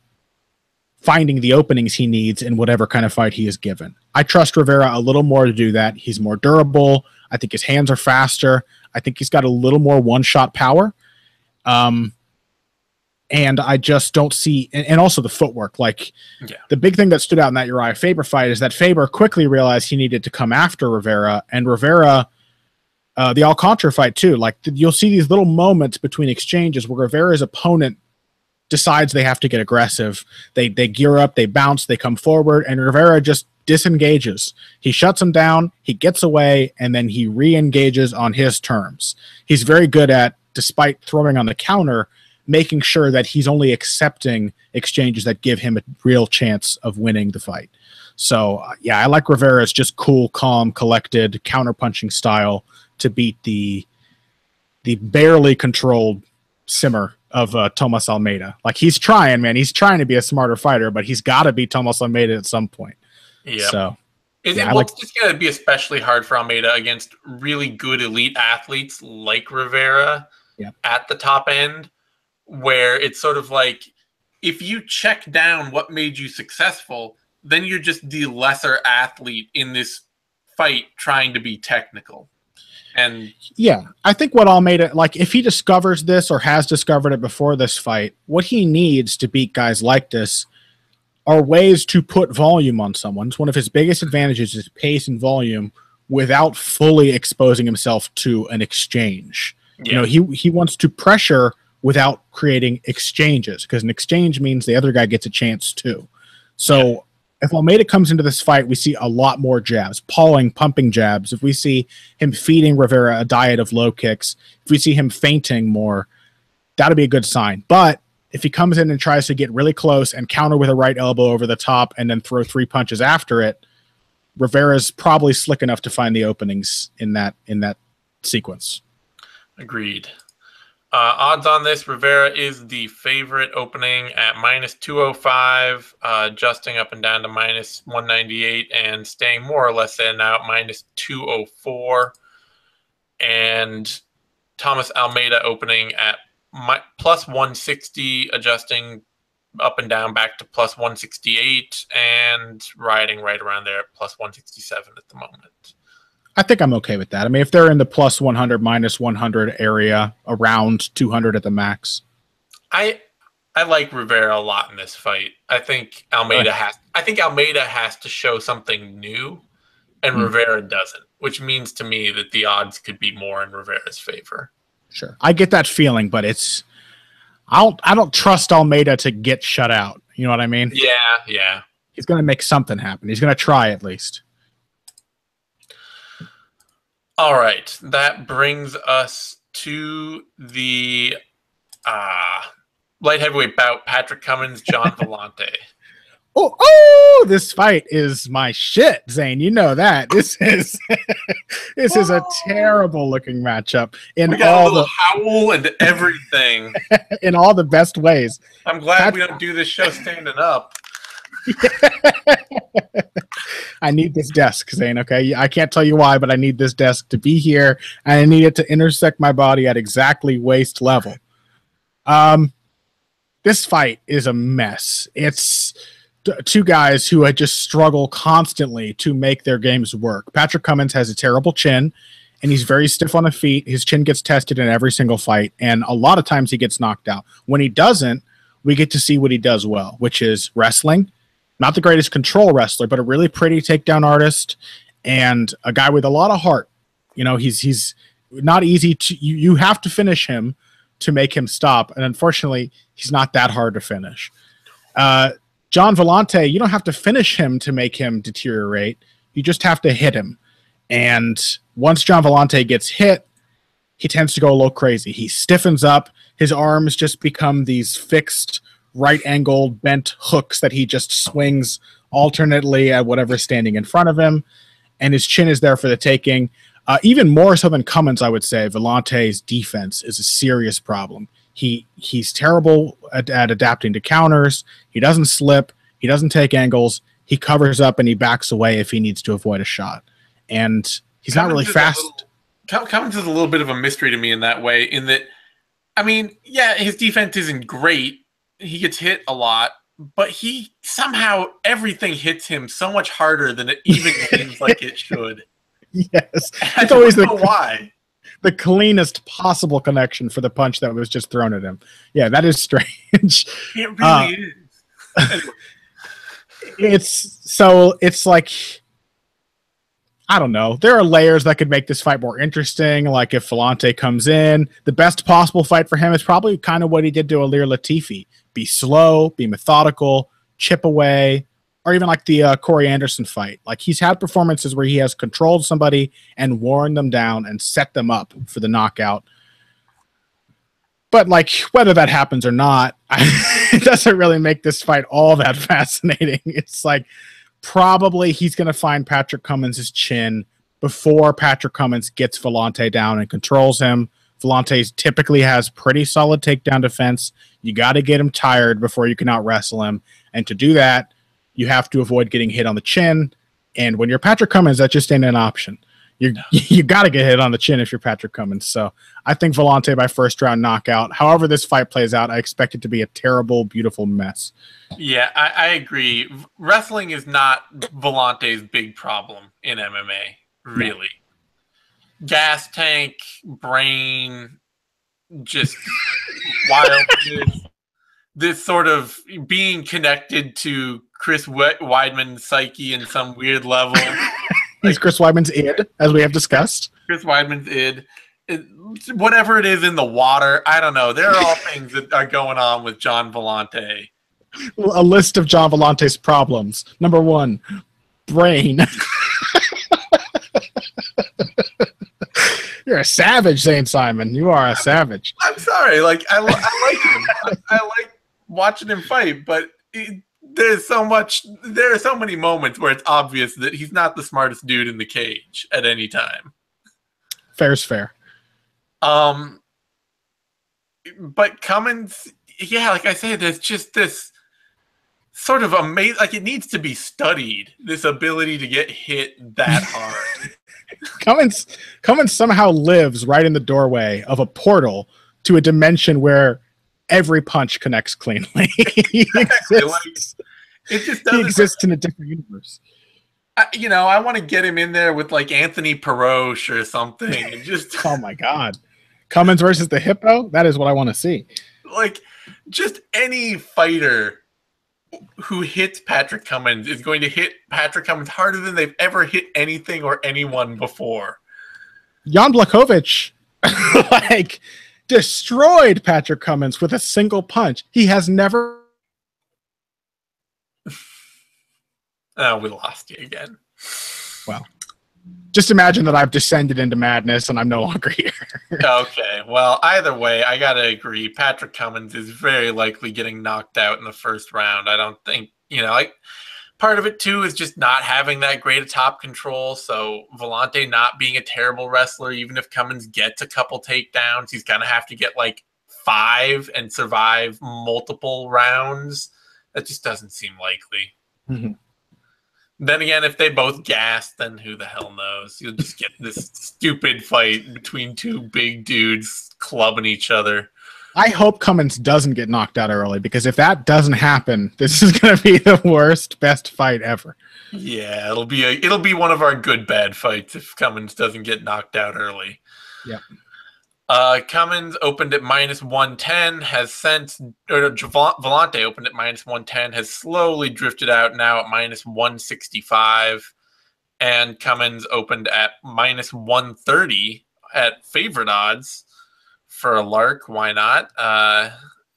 finding the openings he needs in whatever kind of fight he is given. I trust Rivera a little more to do that. He's more durable. I think his hands are faster. I think he's got a little more one-shot power. And I just don't see, and also the footwork. Like, the big thing that stood out in that Uriah Faber fight is that Faber quickly realized he needed to come after Rivera, and Rivera, the Alcantara fight too, like you'll see these little moments between exchanges where Rivera's opponent decides they have to get aggressive. They gear up, they bounce, they come forward, and Rivera just disengages. He shuts him down, he gets away, and then he re-engages on his terms. He's very good at, despite throwing on the counter, making sure that he's only accepting exchanges that give him a real chance of winning the fight. So, yeah, I like Rivera's just cool, calm, collected, counter-punching style to beat the barely controlled simmer of Tomas Almeida. Like, he's trying, man. He's trying to be a smarter fighter, but he's got to beat Tomas Almeida at some point. Yeah. So, it's just going to be especially hard for Almeida against really good elite athletes like Rivera at the top end, where it's sort of like, if you check down what made you successful, then you're just the lesser athlete in this fight trying to be technical. And yeah, I think what Almeida, like, if he discovers this or has discovered it before this fight, what he needs to beat guys like this are ways to put volume on someone. It's one of his biggest advantages is pace and volume without fully exposing himself to an exchange. You know, he wants to pressure without creating exchanges, because an exchange means the other guy gets a chance too. So if Almeida comes into this fight, we see a lot more jabs, pumping jabs. If we see him feeding Rivera a diet of low kicks, if we see him feinting more, that'll be a good sign. But if he comes in and tries to get really close and counter with a right elbow over the top and then throw 3 punches after it, Rivera's probably slick enough to find the openings in that sequence. Agreed. Odds on this, Rivera is the favorite, opening at -205, adjusting up and down to -198, and staying more or less in out -204. And Tomas Almeida opening at +160, adjusting up and down back to +168, and riding right around there at +167 at the moment. I think I'm okay with that. I mean, if they're in the +100, -100 area, around 200 at the max. I like Rivera a lot in this fight. I think Almeida has to show something new, and Rivera doesn't, which means to me that the odds could be more in Rivera's favor. Sure. I get that feeling, but it's I don't trust Almeida to get shut out. You know what I mean? Yeah. He's going to make something happen. He's going to try at least. All right, that brings us to the light heavyweight bout, Patrick Cummins, Gian Villante. Oh, this fight is my shit, Zane. You know that. This is a terrible looking matchup in all the howl and everything. In all the best ways. I'm glad we don't do this show standing up. I need this desk, Zane, okay? I can't tell you why, but I need this desk to be here, and I need it to intersect my body at exactly waist level. This fight is a mess. It's two guys who had just struggle constantly to make their games work. Patrick Cummins has a terrible chin, and he's very stiff on the feet. His chin gets tested in every single fight, and a lot of times he gets knocked out. When he doesn't, we get to see what he does well, which is wrestling not the greatest control wrestler, but a really pretty takedown artist and a guy with a lot of heart. You know, he's not easy to, you have to finish him to make him stop. And unfortunately, he's not that hard to finish. John Villante, you don't have to finish him to make him deteriorate. You just have to hit him. And once John Villante gets hit, he tends to go a little crazy. He stiffens up. His arms just become these fixed, right-angled, bent hooks that he just swings alternately at whatever's standing in front of him. And his chin is there for the taking. Even more so than Cummins, I would say, Villante's defense is a serious problem. He's terrible at adapting to counters. He doesn't slip. He doesn't take angles. He covers up and he backs away if he needs to avoid a shot. And he's not really fast. Cummins is a little bit of a mystery to me in that way, in that, I mean, yeah, his defense isn't great. He gets hit a lot, but he somehow, everything hits him so much harder than it even seems like it should. Yes. It's always why. The cleanest possible connection for the punch that was just thrown at him. Yeah, that is strange. It really is. It's like, I don't know. There are layers that could make this fight more interesting. Like if Villante comes in, the best possible fight for him is probably kind of what he did to Ilir Latifi. Be slow, be methodical, chip away, or even like the Corey Anderson fight. Like he's had performances where he has controlled somebody and worn them down and set them up for the knockout. But like whether that happens or not, it doesn't really make this fight all that fascinating. It's like probably he's going to find Patrick Cummins' chin before Patrick Cummins gets Villante down and controls him. Villante typically has pretty solid takedown defense. You got to get him tired before you can out wrestle him. And to do that, you have to avoid getting hit on the chin. And when you're Patrick Cummins, that just ain't an option. You got to get hit on the chin if you're Patrick Cummins. So I think Villante by first round knockout. However this fight plays out, I expect it to be a terrible, beautiful mess. Yeah, I agree. Wrestling is not Villante's big problem in MMA, really. No. Gas tank, brain, just wild. This sort of being connected to Chris Weidman's psyche in some weird level. He's Chris Weidman's id, as we have discussed. Chris Weidman's id. Whatever it is in the water, I don't know. There are all things that are going on with John Villante. A list of John Villante's problems. Number 1, brain. You're a savage, Zane Simon. You are a savage. I'm sorry. Like I like him. I like watching him fight, but there are so many moments where it's obvious that he's not the smartest dude in the cage at any time. Fair's fair. But Cummins, yeah, like I said, there's just this sort of amazing, like it needs to be studied, this ability to get hit that hard. Cummins somehow lives right in the doorway of a portal to a dimension where every punch connects cleanly. He exists in a different universe. I want to get him in there with like Anthony Peroche or something. And just oh my God. Cummins versus the Hippo? That is what I want to see. Like, just any fighter who hits Patrick Cummins is going to hit Patrick Cummins harder than they've ever hit anything or anyone before. Jan Blachowicz like destroyed Patrick Cummins with a single punch. He has never. Oh, we lost you again. Well, just imagine that I've descended into madness and I'm no longer here. Okay, well, either way, I gotta agree. Patrick Cummins is very likely getting knocked out in the first round. I don't think, like part of it too is just not having that great a top control. So Villante not being a terrible wrestler, even if Cummins gets a couple takedowns, he's gonna have to get like 5 and survive multiple rounds. That just doesn't seem likely. Mm-hmm. Then again, if they both gas, then who the hell knows? You'll just get this stupid fight between two big dudes clubbing each other. I hope Cummins doesn't get knocked out early, because if that doesn't happen, this is going to be the worst, best fight ever. Yeah, it'll be one of our good bad fights if Cummins doesn't get knocked out early. Yep. Cummins opened at -110, has since, or Villante opened at -110, has slowly drifted out now at -165, and Cummins opened at -130 at favorite odds for a lark. Why not?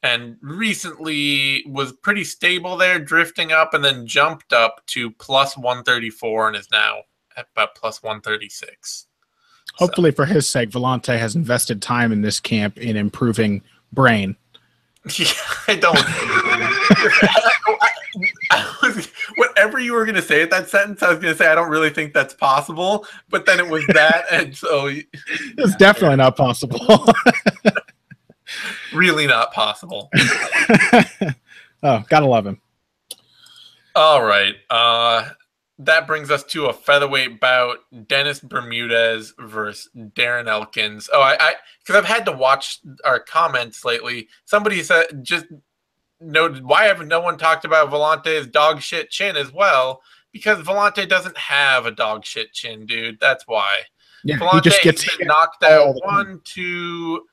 And recently was pretty stable there, drifting up, and then jumped up to +134 and is now at about +136. Hopefully, for his sake, Villante has invested time in this camp in improving brain. Yeah, I don't. Whatever you were going to say at that sentence, I was going to say I don't really think that's possible. But then it was that, and so it's definitely not possible. Really not possible. Oh, gotta love him. All right. That brings us to a featherweight bout: Dennis Bermudez versus Darren Elkins. Oh, because I've had to watch our comments lately. Somebody said, just noted, why haven't no one talked about Villante's dog shit chin as well? Because Villante doesn't have a dog shit chin, dude. That's why. Yeah, Villante he just gets been knocked out 1, 2,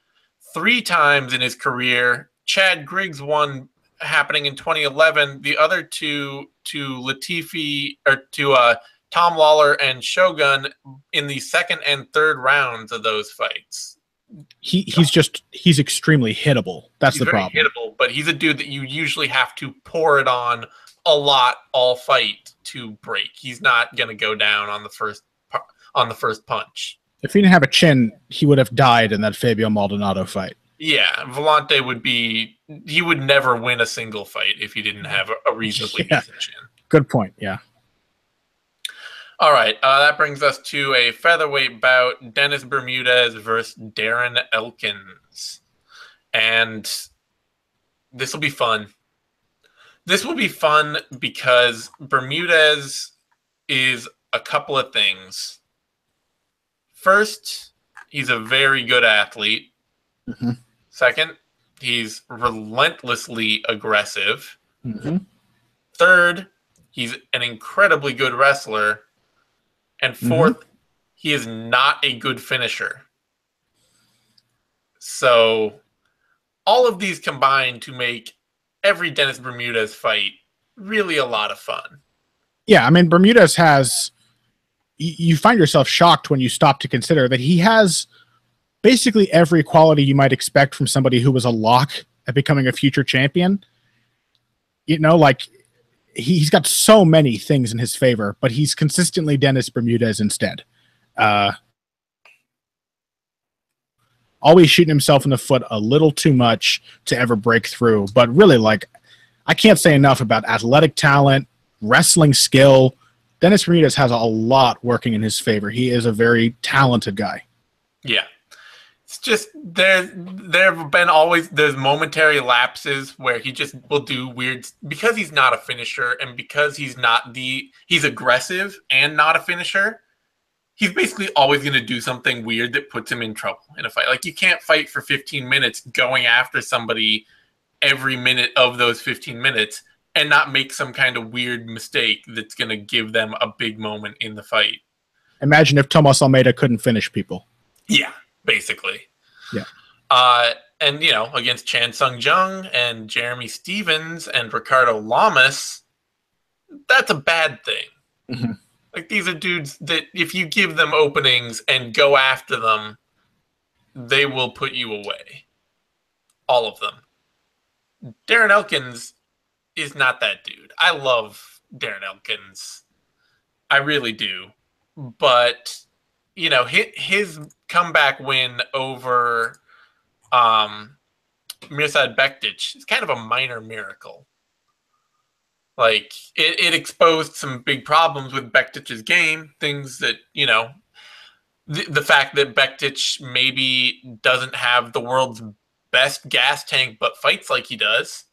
3 times in his career. Chad Griggs won, happening in 2011. The other two to Latifi, or to Tom Lawler and Shogun, in the second and third rounds of those fights. He's extremely hittable. That's the problem. Hittable, but he's a dude that you usually have to pour it on a lot all fight to break. He's not gonna go down on the first punch. If he didn't have a chin, he would have died in that Fabio Maldonado fight. Yeah, Villante he would never win a single fight if he didn't have a reasonably decent chin. Good point, yeah. All right, that brings us to a featherweight bout: Dennis Bermudez versus Darren Elkins. And this will be fun. This will be fun because Bermudez is a couple of things. First, he's a very good athlete. Mm-hmm. Second, he's relentlessly aggressive. Mm-hmm. Third, he's an incredibly good wrestler. And fourth, he is not a good finisher. So all of these combine to make every Dennis Bermudez fight really a lot of fun. Yeah, I mean, Bermudez has... You find yourself shocked when you stop to consider that he has basically every quality you might expect from somebody who was a lock at becoming a future champion. You know, like, he's got so many things in his favor, but he's consistently Dennis Bermudez instead. Always shooting himself in the foot a little too much to ever break through. But really, like, I can't say enough about athletic talent, wrestling skill. Dennis Bermudez has a lot working in his favor. He is a very talented guy. Yeah. It's just there have been always there's momentary lapses where he just will do weird, because he's not a finisher and because he's aggressive and not a finisher. He's basically always going to do something weird that puts him in trouble in a fight. Like, you can't fight for 15 minutes going after somebody every minute of those 15 minutes and not make some kind of weird mistake that's going to give them a big moment in the fight. Imagine if Tomas Almeida couldn't finish people. Yeah, basically. Yeah. And, you know, against Chan Sung Jung and Jeremy Stevens and Ricardo Lamas, that's a bad thing. Mm-hmm. Like, these are dudes that if you give them openings and go after them, they will put you away. All of them. Darren Elkins is not that dude. I love Darren Elkins. I really do. But, you know, his comeback win over Mirsad Bektic is kind of a minor miracle. Like, it exposed some big problems with Bektic's game, things that, you know, the fact that Bektic maybe doesn't have the world's best gas tank but fights like he does.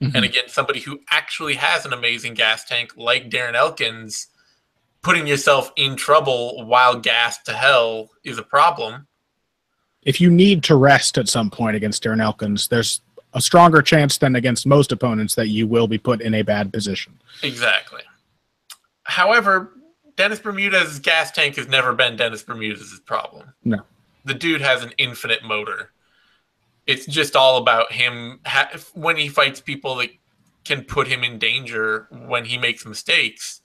Mm-hmm. And again, somebody who actually has an amazing gas tank like Darren Elkins, putting yourself in trouble while gassed to hell is a problem. If you need to rest at some point against Darren Elkins, there's a stronger chance than against most opponents that you will be put in a bad position. Exactly. However, Dennis Bermudez's gas tank has never been Dennis Bermudez's problem. No. the dude has an infinite motor. It's just all about him when he fights people that can put him in danger when he makes mistakes.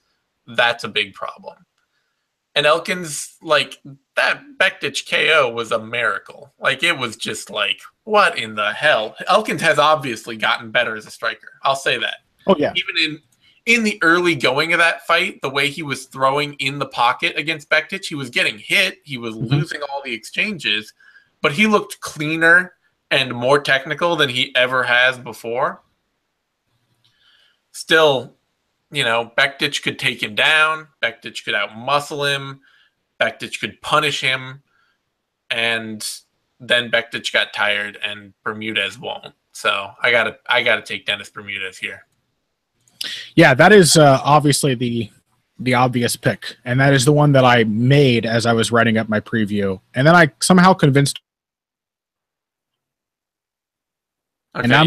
That's a big problem. And Elkins, like, that Bektic KO was a miracle. Like, it was just like, what in the hell? Elkins has obviously gotten better as a striker. I'll say that. Oh, yeah. Even in the early going of that fight, the way he was throwing in the pocket against Bektic, he was getting hit. He was losing all the exchanges. But he looked cleaner and more technical than he ever has before. Still, you know, Bektic could take him down. Bektic could outmuscle him. Bektic could punish him. And then Bektic got tired and Bermudez won't. So I gotta take Dennis Bermudez here. Yeah, that is obviously the obvious pick. And that is the one that I made as I was writing up my preview. And then I somehow convinced. Okay, and now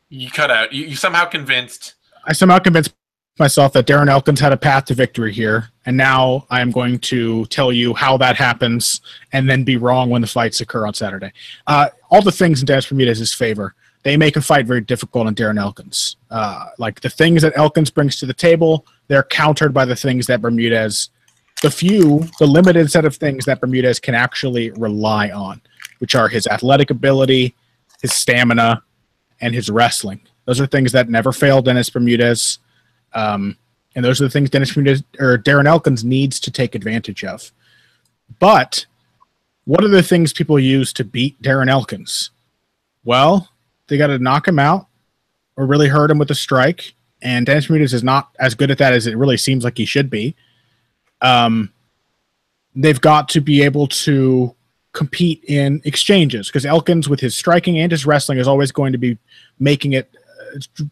you cut out. You somehow convinced. I somehow convinced myself that Darren Elkins had a path to victory here, and now I am going to tell you how that happens and then be wrong when the fights occur on Saturday. All the things in Dennis Bermudez's favor, they make a fight very difficult on Darren Elkins. Like the things that Elkins brings to the table, they're countered by the things that Bermudez, the limited set of things that Bermudez can actually rely on, which are his athletic ability, his stamina, and his wrestling. Those are things that never fail Dennis Bermudez. And those are the things Darren Elkins needs to take advantage of. But what are the things people use to beat Darren Elkins? Well, they got to knock him out or really hurt him with a strike. And Dennis Bermudez is not as good at that as it really seems like he should be. They've got to be able to compete in exchanges because Elkins, with his striking and his wrestling, is always going to be making it,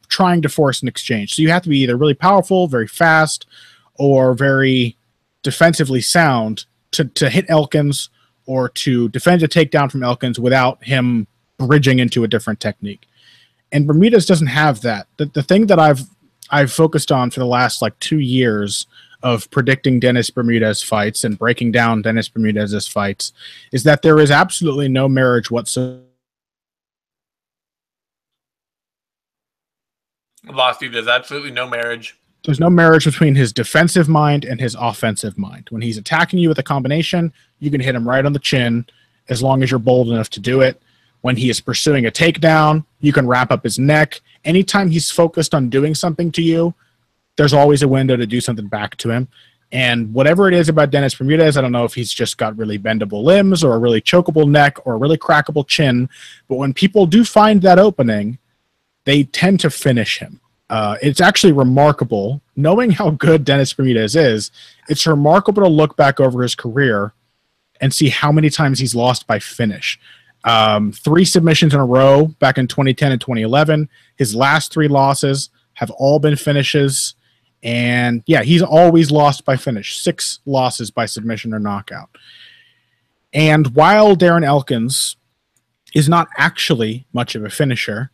trying to force an exchange. So you have to be either really powerful, very fast, or very defensively sound to hit Elkins or to defend a takedown from Elkins without him bridging into a different technique. And Bermudez doesn't have that. The thing that I've focused on for the last 2 years of predicting Dennis Bermudez fights and breaking down Dennis Bermudez's fights is that there is absolutely no marriage whatsoever. Lost you. There's absolutely no marriage. There's no marriage between his defensive mind and his offensive mind. When he's attacking you with a combination, you can hit him right on the chin as long as you're bold enough to do it. When he is pursuing a takedown, you can wrap up his neck. Anytime he's focused on doing something to you, there's always a window to do something back to him. And whatever it is about Dennis Bermudez, I don't know if he's just got really bendable limbs or a really chokeable neck or a really crackable chin, but when people do find that opening, they tend to finish him. It's actually remarkable. Knowing how good Dennis Bermudez is, it's remarkable to look back over his career and see how many times he's lost by finish. 3 submissions in a row back in 2010 and 2011. His last 3 losses have all been finishes. And, yeah, he's always lost by finish. 6 losses by submission or knockout. And while Darren Elkins is not actually much of a finisher,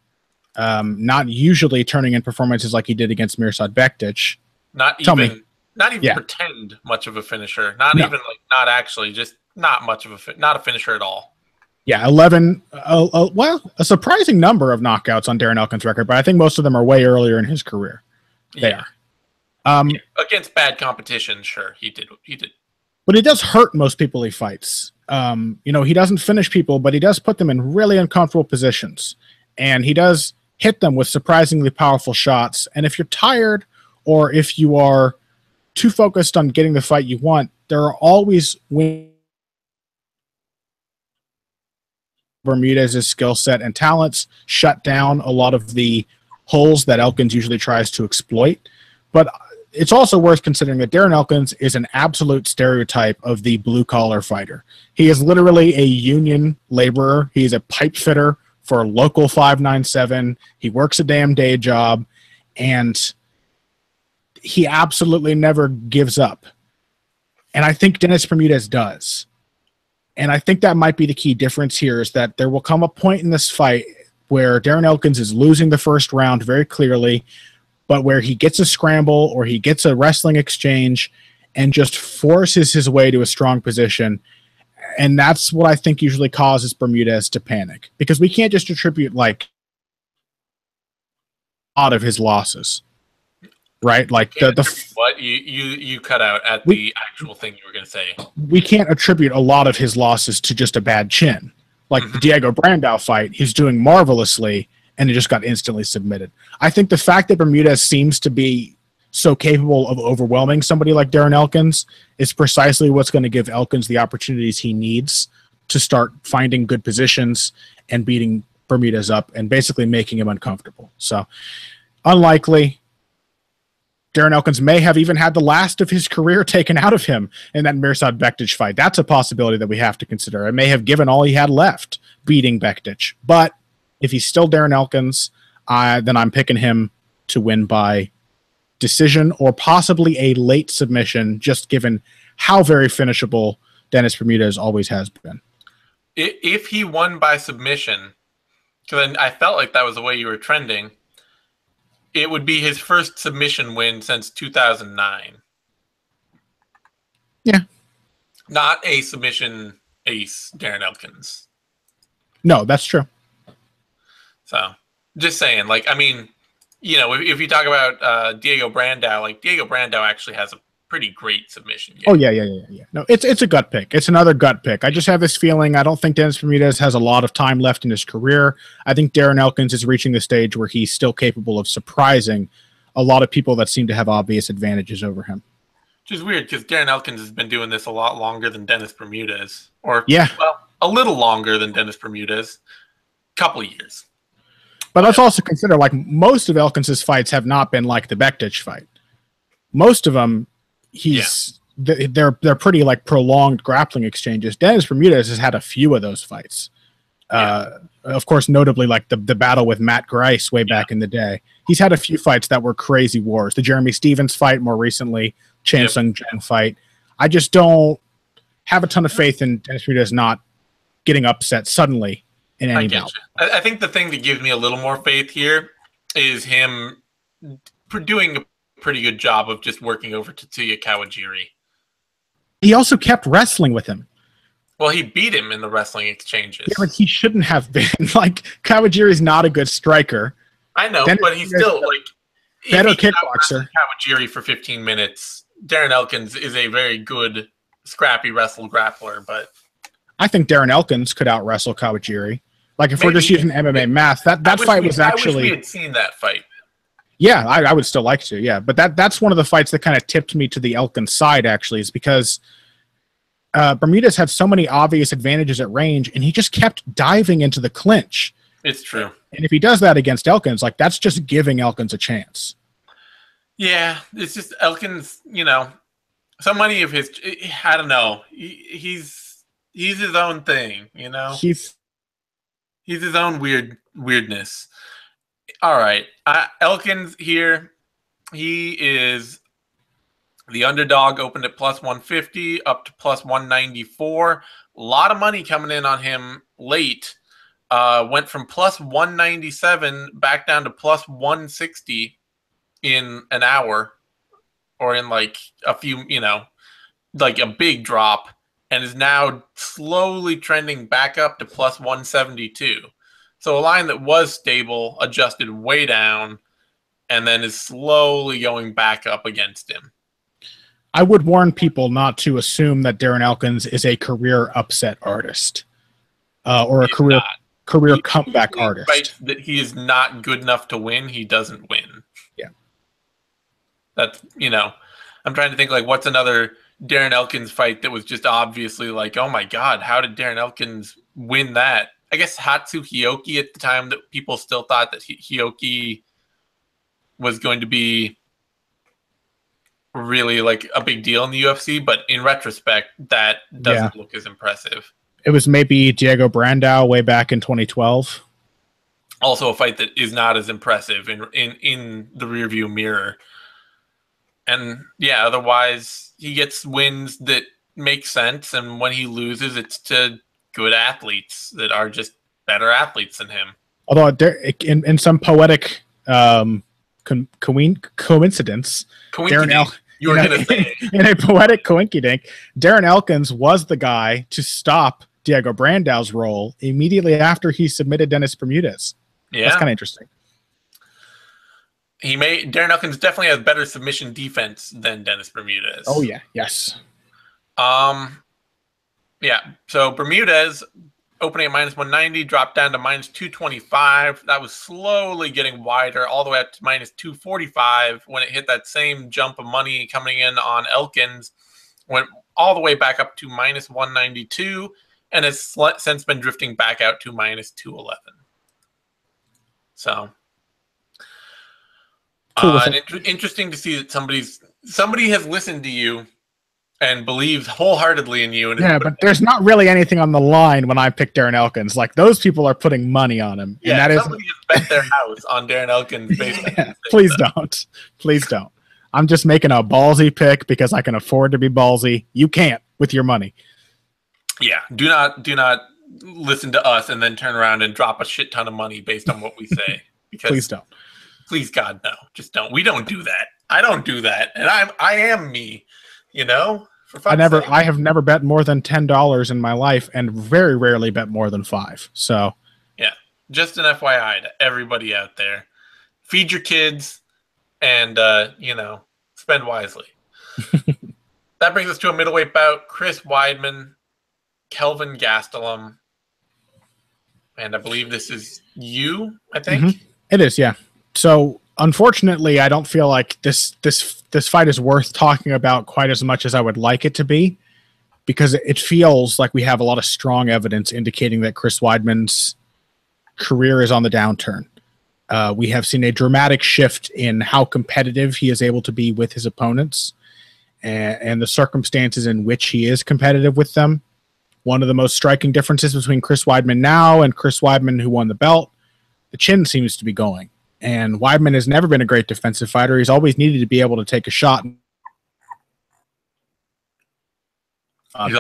not usually turning in performances like he did against Mirsad Bektic. Not even pretend much of a finisher. Not actually, just not much of not a finisher at all. Yeah, 11. A surprising number of knockouts on Darren Elkins' record, but I think most of them are way earlier in his career. They are. Against bad competition, sure, he did. But he does hurt most people he fights. He doesn't finish people, but he does put them in really uncomfortable positions. And he does hit them with surprisingly powerful shots. And if you're tired or if you are too focused on getting the fight you want, there are always Bermudez's skill set and talents shut down a lot of the holes that Elkins usually tries to exploit. But it's also worth considering that Darren Elkins is an absolute stereotype of the blue-collar fighter. He is literally a union laborer. He's a pipe fitter for a local 597. He works a damn day job, and he absolutely never gives up. And I think Dennis Bermudez does. And I think that might be the key difference here, is that there will come a point in this fight where Darren Elkins is losing the first round very clearly, but where he gets a scramble or he gets a wrestling exchange and just forces his way to a strong position. And that's what I think usually causes Bermudez to panic, because we can't just attribute like a lot of his losses, right? Like what you cut out at the actual thing you were going to say. We can't attribute a lot of his losses to just a bad chin. Like the Diego Brandao fight, he's doing marvelously, and he just got instantly submitted. I think the fact that Bermudez seems to be so capable of overwhelming somebody like Darren Elkins is precisely what's going to give Elkins the opportunities he needs to start finding good positions and beating Bermudez up and basically making him uncomfortable. So, unlikely. Darren Elkins may have even had the last of his career taken out of him in that Mirsad Bektic fight. That's a possibility that we have to consider. It may have given all he had left beating Bektic. But if he's still Darren Elkins, then I'm picking him to win by decision or possibly a late submission, just given how very finishable Dennis Bermudez always has been. If he won by submission, because I felt like that was the way you were trending, it would be his first submission win since 2009. Yeah. Not a submission ace, Darren Elkins. No, that's true. So, just saying, like, I mean, you know, if you talk about Diego Brandao, like, Diego Brandao actually has a pretty great submission game. Oh, yeah. No, it's a gut pick. It's another gut pick. I just have this feeling I don't think Dennis Bermudez has a lot of time left in his career. I think Darren Elkins is reaching the stage where he's still capable of surprising a lot of people that seem to have obvious advantages over him. Which is weird, because Darren Elkins has been doing this a lot longer than Dennis Bermudez. Or, yeah, well, a little longer than Dennis Bermudez. Couple years. But let's also consider, like, most of Elkins's fights have not been like the Bektic fight. Most of them, they're pretty like prolonged grappling exchanges. Dennis Bermudez has had a few of those fights. Of course, notably like the battle with Matt Grice way back in the day. He's had a few fights that were crazy wars. The Jeremy Stevens fight more recently, Chan Sung Jung fight. I just don't have a ton of faith in Dennis Bermudez not getting upset suddenly in any bout. I think the thing that gives me a little more faith here is him doing a pretty good job of just working over Tatsuya Kawajiri. He also kept wrestling with him. Well, he beat him in the wrestling exchanges. Yeah, but he shouldn't have been. Like, Kawajiri's not a good striker. I know, but he's still, like, better kickboxer. Kawajiri for 15 minutes. Darren Elkins is a very good, scrappy wrestle grappler, but I think Darren Elkins could out-wrestle Kawajiri. Like, if we're just using MMA math, that fight was actually... I wish we had seen that fight. Yeah, I would still like to, yeah. But that's one of the fights that kind of tipped me to the Elkins side, actually, is because Bermudez had so many obvious advantages at range, and he just kept diving into the clinch. It's true. And if he does that against Elkins, like, that's just giving Elkins a chance. Yeah, it's just Elkins, you know, so many of his... I don't know. He's his own thing, you know? He's his own weirdness. All right. Elkins here, he is the underdog, opened at plus 150, up to plus 194. A lot of money coming in on him late. Went from plus 197 back down to plus 160 in an hour, or in like a few, you know, like a big drop, and is now slowly trending back up to plus 172. So a line that was stable adjusted way down and then is slowly going back up against him. I would warn people not to assume that Darren Elkins is a career upset artist or a career comeback artist. Right, that he is not good enough to win, he doesn't win. Yeah. That's, you know, I'm trying to think, like, what's another Darren Elkins fight that was just obviously like, oh my God, how did Darren Elkins win that? I guess Hatsu Hioki at the time, that people still thought that Hioki was going to be really like a big deal in the UFC, but in retrospect, that doesn't look as impressive. It was maybe Diego Brandao way back in 2012. Also a fight that is not as impressive in the rearview mirror. And yeah, otherwise he gets wins that make sense, and when he loses, it's to good athletes that are just better athletes than him. Although in some poetic coincidence, Darren You were going to say in a poetic coinkydink, Darren Elkins was the guy to stop Diego Brandau's role immediately after he submitted Dennis Bermudez. Yeah. That's kind of interesting. Darren Elkins definitely has better submission defense than Dennis Bermudez. Oh yeah, yes. Yeah. So Bermudez opening at -190, dropped down to -225. That was slowly getting wider, all the way up to -245 when it hit that same jump of money coming in on Elkins. Went all the way back up to -192, and has since been drifting back out to -211. So. Cool Interesting to see that somebody has listened to you and believes wholeheartedly in you. And yeah, but there's not really anything on the line when I pick Darren Elkins. Like, those people are putting money on him. Yeah, and somebody has bet their house on Darren Elkins. Yeah, please don't. Please don't. I'm just making a ballsy pick because I can afford to be ballsy. You can't with your money. Yeah, do not listen to us and then turn around and drop a shit ton of money based on what we say. Because please don't. Please, God, no. Just don't. We don't do that. I don't do that. And I am me, you know? I have never bet more than $10 in my life and very rarely bet more than $5. So, yeah. Just an FYI to everybody out there. Feed your kids and, spend wisely. That brings us to a middleweight bout. Chris Weidman, Kelvin Gastelum. And I believe this is you, I think. Mm-hmm. It is, yeah. So, unfortunately, I don't feel like this fight is worth talking about quite as much as I would like it to be, because it feels like we have a lot of strong evidence indicating that Chris Weidman's career is on the downturn. We have seen a dramatic shift in how competitive he is able to be with his opponents and the circumstances in which he is competitive with them. One of the most striking differences between Chris Weidman now and Chris Weidman who won the belt, the chin seems to be going. And Weidman has never been a great defensive fighter. He's always needed to be able to take a shot. He's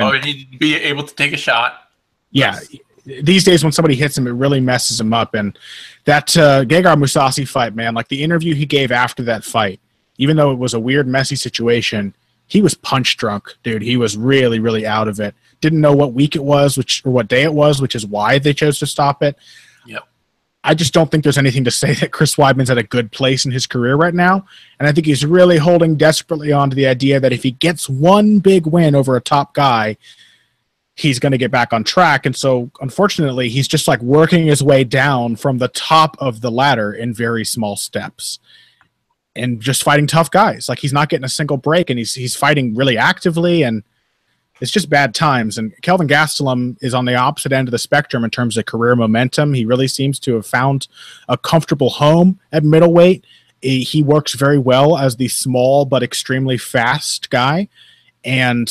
always needed to be able to take a shot. Yeah. These days when somebody hits him, it really messes him up. And that Gegard Mousasi fight, man, like the interview he gave after that fight, even though it was a weird, messy situation, he was punch drunk, dude. He was really, really out of it. Didn't know what week it was, or what day it was, which is why they chose to stop it. Yep. I just don't think there's anything to say that Chris Weidman's at a good place in his career right now. And I think he's really holding desperately on to the idea that if he gets one big win over a top guy, he's going to get back on track. And so, unfortunately, he's just like working his way down from the top of the ladder in very small steps and just fighting tough guys. Like, he's not getting a single break, and he's fighting really actively, and it's just bad times. And Kelvin Gastelum is on the opposite end of the spectrum in terms of career momentum. He really seems to have found a comfortable home at middleweight. He works very well as the small but extremely fast guy. And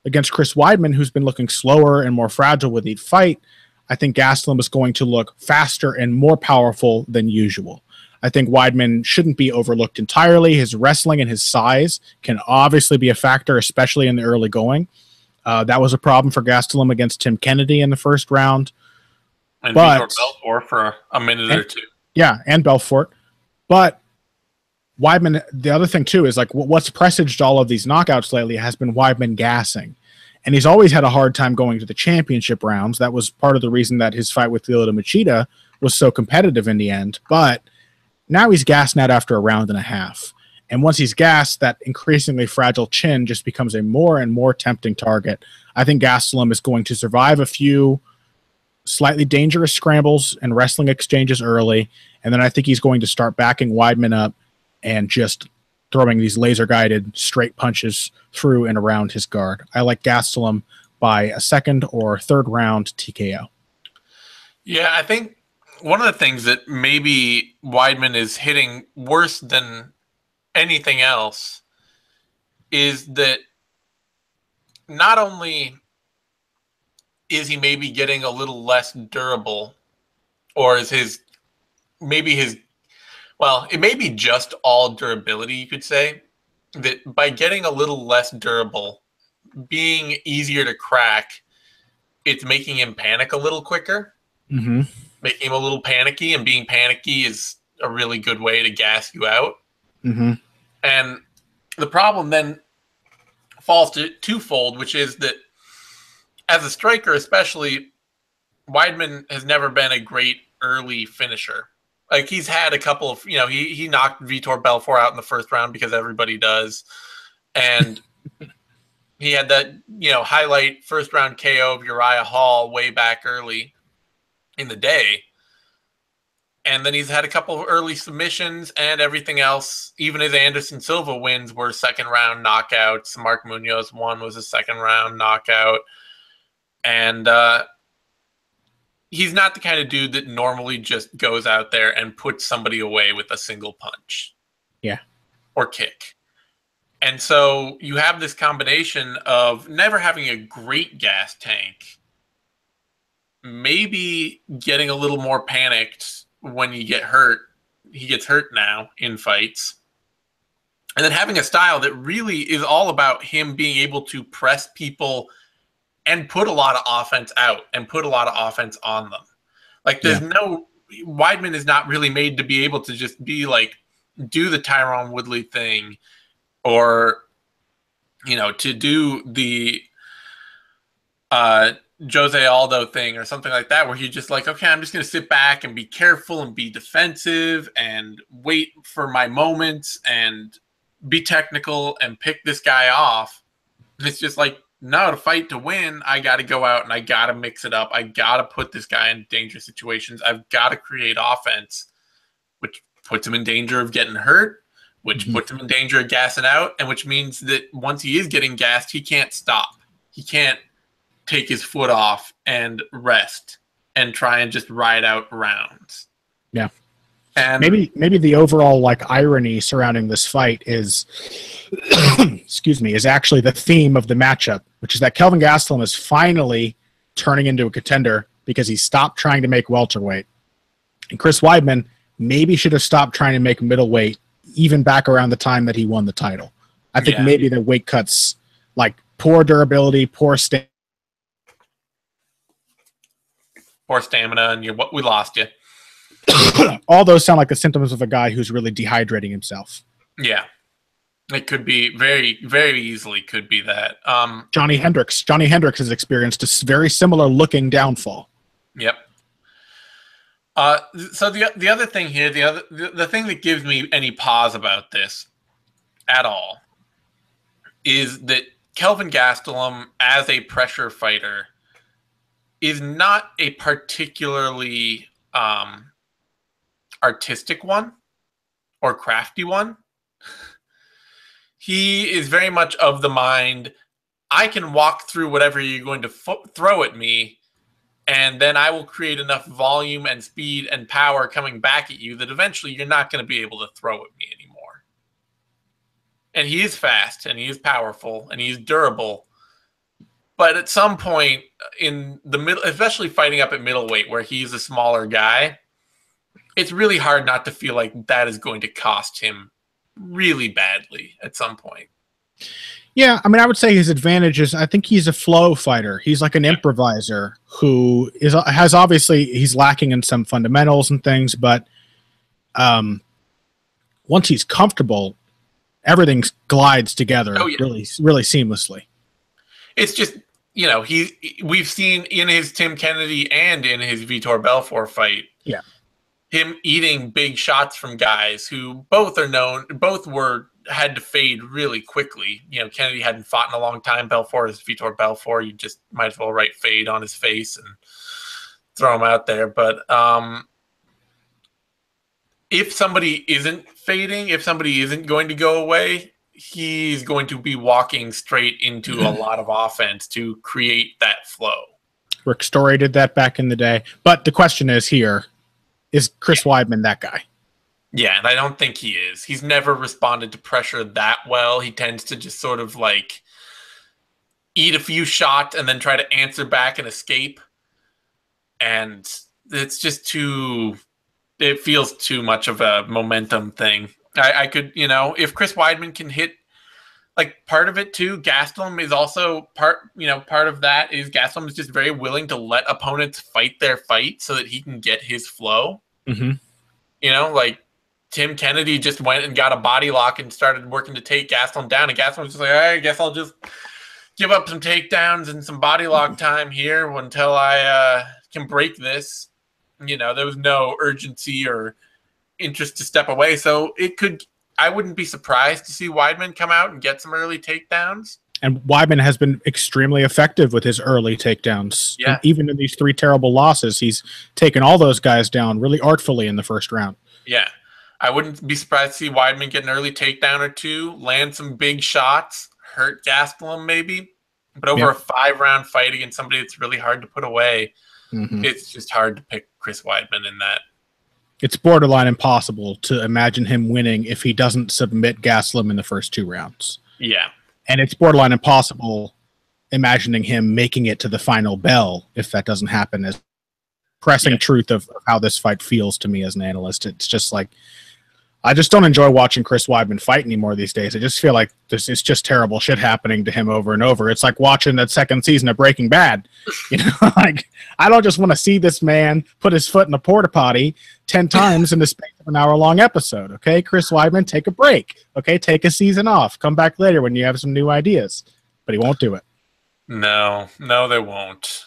against Chris Weidman, who's been looking slower and more fragile with each fight, I think Gastelum is going to look faster and more powerful than usual. I think Weidman shouldn't be overlooked entirely. His wrestling and his size can obviously be a factor, especially in the early going. That was a problem for Gastelum against Tim Kennedy in the first round. And Vitor Belfort for a minute or two. Yeah, and Belfort. But Weidman, the other thing too is like what's presaged all of these knockouts lately has been Weidman gassing. And he's always had a hard time going to the championship rounds. That was part of the reason that his fight with Lyoto Machida was so competitive in the end. But now he's gassing out after a round and a half. And once he's gassed, that increasingly fragile chin just becomes a more and more tempting target. I think Gastelum is going to survive a few slightly dangerous scrambles and wrestling exchanges early, and then I think he's going to start backing Weidman up and just throwing these laser-guided straight punches through and around his guard. I like Gastelum by a second or third round TKO. Yeah, I think one of the things that maybe Weidman is hitting worse than anything else is that not only is he maybe getting a little less durable, or is it may be just all durability, you could say, that by getting a little less durable, being easier to crack, it's making him panic a little quicker, making him a little panicky, and being panicky is a really good way to gas you out. And the problem then falls to twofold, which is that as a striker, especially, Weidman has never been a great early finisher. Like, he's had a couple of, he knocked Vitor Belfort out in the first round because everybody does. And he had that, highlight first round KO of Uriah Hall way back early in the day. And then he's had a couple of early submissions and everything else. Even his Anderson Silva wins were second round knockouts. Mark Munoz one was a second round knockout. And he's not the kind of dude that normally just goes out there and puts somebody away with a single punch. Yeah. Or kick. And so you have this combination of never having a great gas tank, maybe getting a little more panicked when you get hurt. He gets hurt now in fights. And then having a style that really is all about him being able to press people and put a lot of offense out and put a lot of offense on them. Like, there's Weidman is not really made to be able to just be like, do the Tyron Woodley thing, or, to do the Jose Aldo thing or something like that, where he's just like, okay, I'm just going to sit back and be careful and be defensive and wait for my moments and be technical and pick this guy off. And it's just like, no, to fight to win, I got to go out and I got to mix it up. I got to put this guy in dangerous situations. I've got to create offense, which puts him in danger of getting hurt, which puts him in danger of gassing out, and which means that once he is getting gassed, he can't stop. He can't take his foot off and rest and try and just ride out rounds. Yeah. And maybe the overall irony surrounding this fight is excuse me, is actually the theme of the matchup, which is that Kelvin Gastelum is finally turning into a contender because he stopped trying to make welterweight. And Chris Weidman maybe should have stopped trying to make middleweight even back around the time that he won the title. I think maybe the weight cuts, poor durability, poor stamina, and we lost you. all those sound like the symptoms of a guy who's really dehydrating himself. Yeah. It could be very, very easily could be that. Johnny Hendricks has experienced a very similar looking downfall. Yep. So the other thing here, the thing that gives me any pause about this at all is that Kelvin Gastelum, as a pressure fighter, is not a particularly artistic one or crafty one. He is very much of the mind, I can walk through whatever you're going to throw at me, and then I will create enough volume and speed and power coming back at you that eventually you're not going to be able to throw at me anymore. And he is fast, and he is powerful, and he is durable. But at some point in the middle, especially fighting up at middleweight where he's a smaller guy, it's really hard not to feel like that is going to cost him really badly at some point. Yeah, I mean, I would say his advantage is I think he's a flow fighter. He's like an improviser who has obviously he's lacking in some fundamentals and things, but once he's comfortable, everything glides together really, really seamlessly. It's just, we've seen in his Tim Kennedy and in his Vitor Belfort fight, him eating big shots from guys who both had to fade really quickly. Kennedy hadn't fought in a long time. Belfort is Vitor Belfort. You just might as well write fade on his face and throw him out there. But if somebody isn't fading, if somebody isn't going to go away, he's going to be walking straight into a lot of offense to create that flow. Rick Story did that back in the day. But the question is here, is Chris Weidman that guy? Yeah, and I don't think he is. He's never responded to pressure that well. He tends to just sort of eat a few shots and then try to answer back and escape. And it's just it feels too much of a momentum thing. I could, if Chris Weidman can hit, part of it too, Gastelum is also part of that is Gastelum is just very willing to let opponents fight their fight so that he can get his flow. Mm-hmm. Tim Kennedy just went and got a body lock and started working to take Gastelum down. And Gastelum was just like, all right, I guess I'll just give up some takedowns and some body lock time here until I can break this. You know, there was no urgency or interest to step away. So I wouldn't be surprised to see Weidman come out and get some early takedowns. And Weidman has been extremely effective with his early takedowns. Yeah. And even in these 3 terrible losses, he's taken all those guys down really artfully in the first round. Yeah. I wouldn't be surprised to see Weidman get an early takedown or 2, land some big shots, hurt Gastelum maybe. But over a 5-round fight against somebody that's really hard to put away, it's just hard to pick Chris Weidman in that. It's borderline impossible to imagine him winning if he doesn't submit Gastelum in the first 2 rounds. Yeah. And it's borderline impossible imagining him making it to the final bell if that doesn't happen. As pressing truth of how this fight feels to me as an analyst, it's just like, I just don't enjoy watching Chris Weidman fight anymore these days. I just feel like it's just terrible shit happening to him over and over. It's like watching that 2nd season of Breaking Bad. You know, like, I don't just want to see this man put his foot in a porta potty 10 times in the space of an hour-long episode. Okay, Chris Weidman, take a break. Okay, take a season off. Come back later when you have some new ideas. But he won't do it. No, they won't.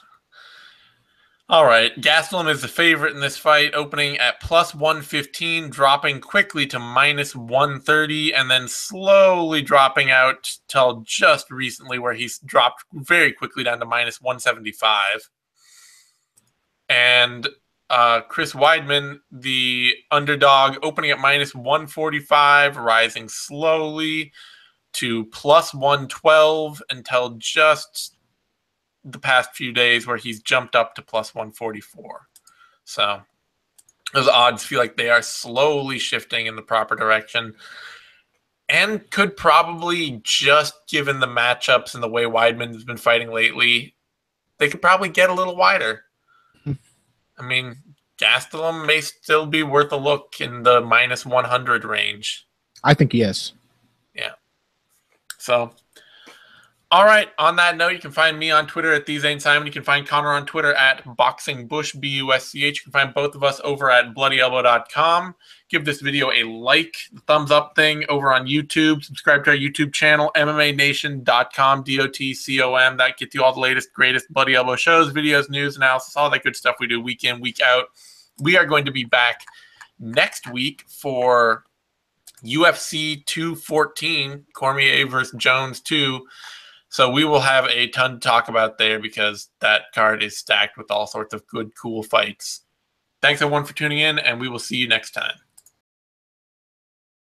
All right, Gastelum is the favorite in this fight, opening at plus 115, dropping quickly to minus 130, and then slowly dropping out till just recently where he's dropped very quickly down to minus 175. And Chris Weidman, the underdog, opening at minus 145, rising slowly to plus 112 until just the past few days where he's jumped up to plus 144. So those odds feel like they are slowly shifting in the proper direction and could probably, just given the matchups and the way Weidman has been fighting lately, they could probably get a little wider. I mean, Gastelum may still be worth a look in the minus 100 range. I think he is. Yeah. So, all right. On that note, you can find me on Twitter at TheZaneSimon. You can find Connor on Twitter at BoxingBush, BUSCH. You can find both of us over at BloodyElbow.com. Give this video a like, the thumbs up thing over on YouTube. Subscribe to our YouTube channel, MMANation.com, DOTCOM. That gets you all the latest, greatest Bloody Elbow shows, videos, news, analysis, all that good stuff we do week in, week out. We are going to be back next week for UFC 214, Cormier versus Jones 2. So we will have a ton to talk about there because that card is stacked with all sorts of good, cool fights. Thanks, everyone, for tuning in, and we will see you next time.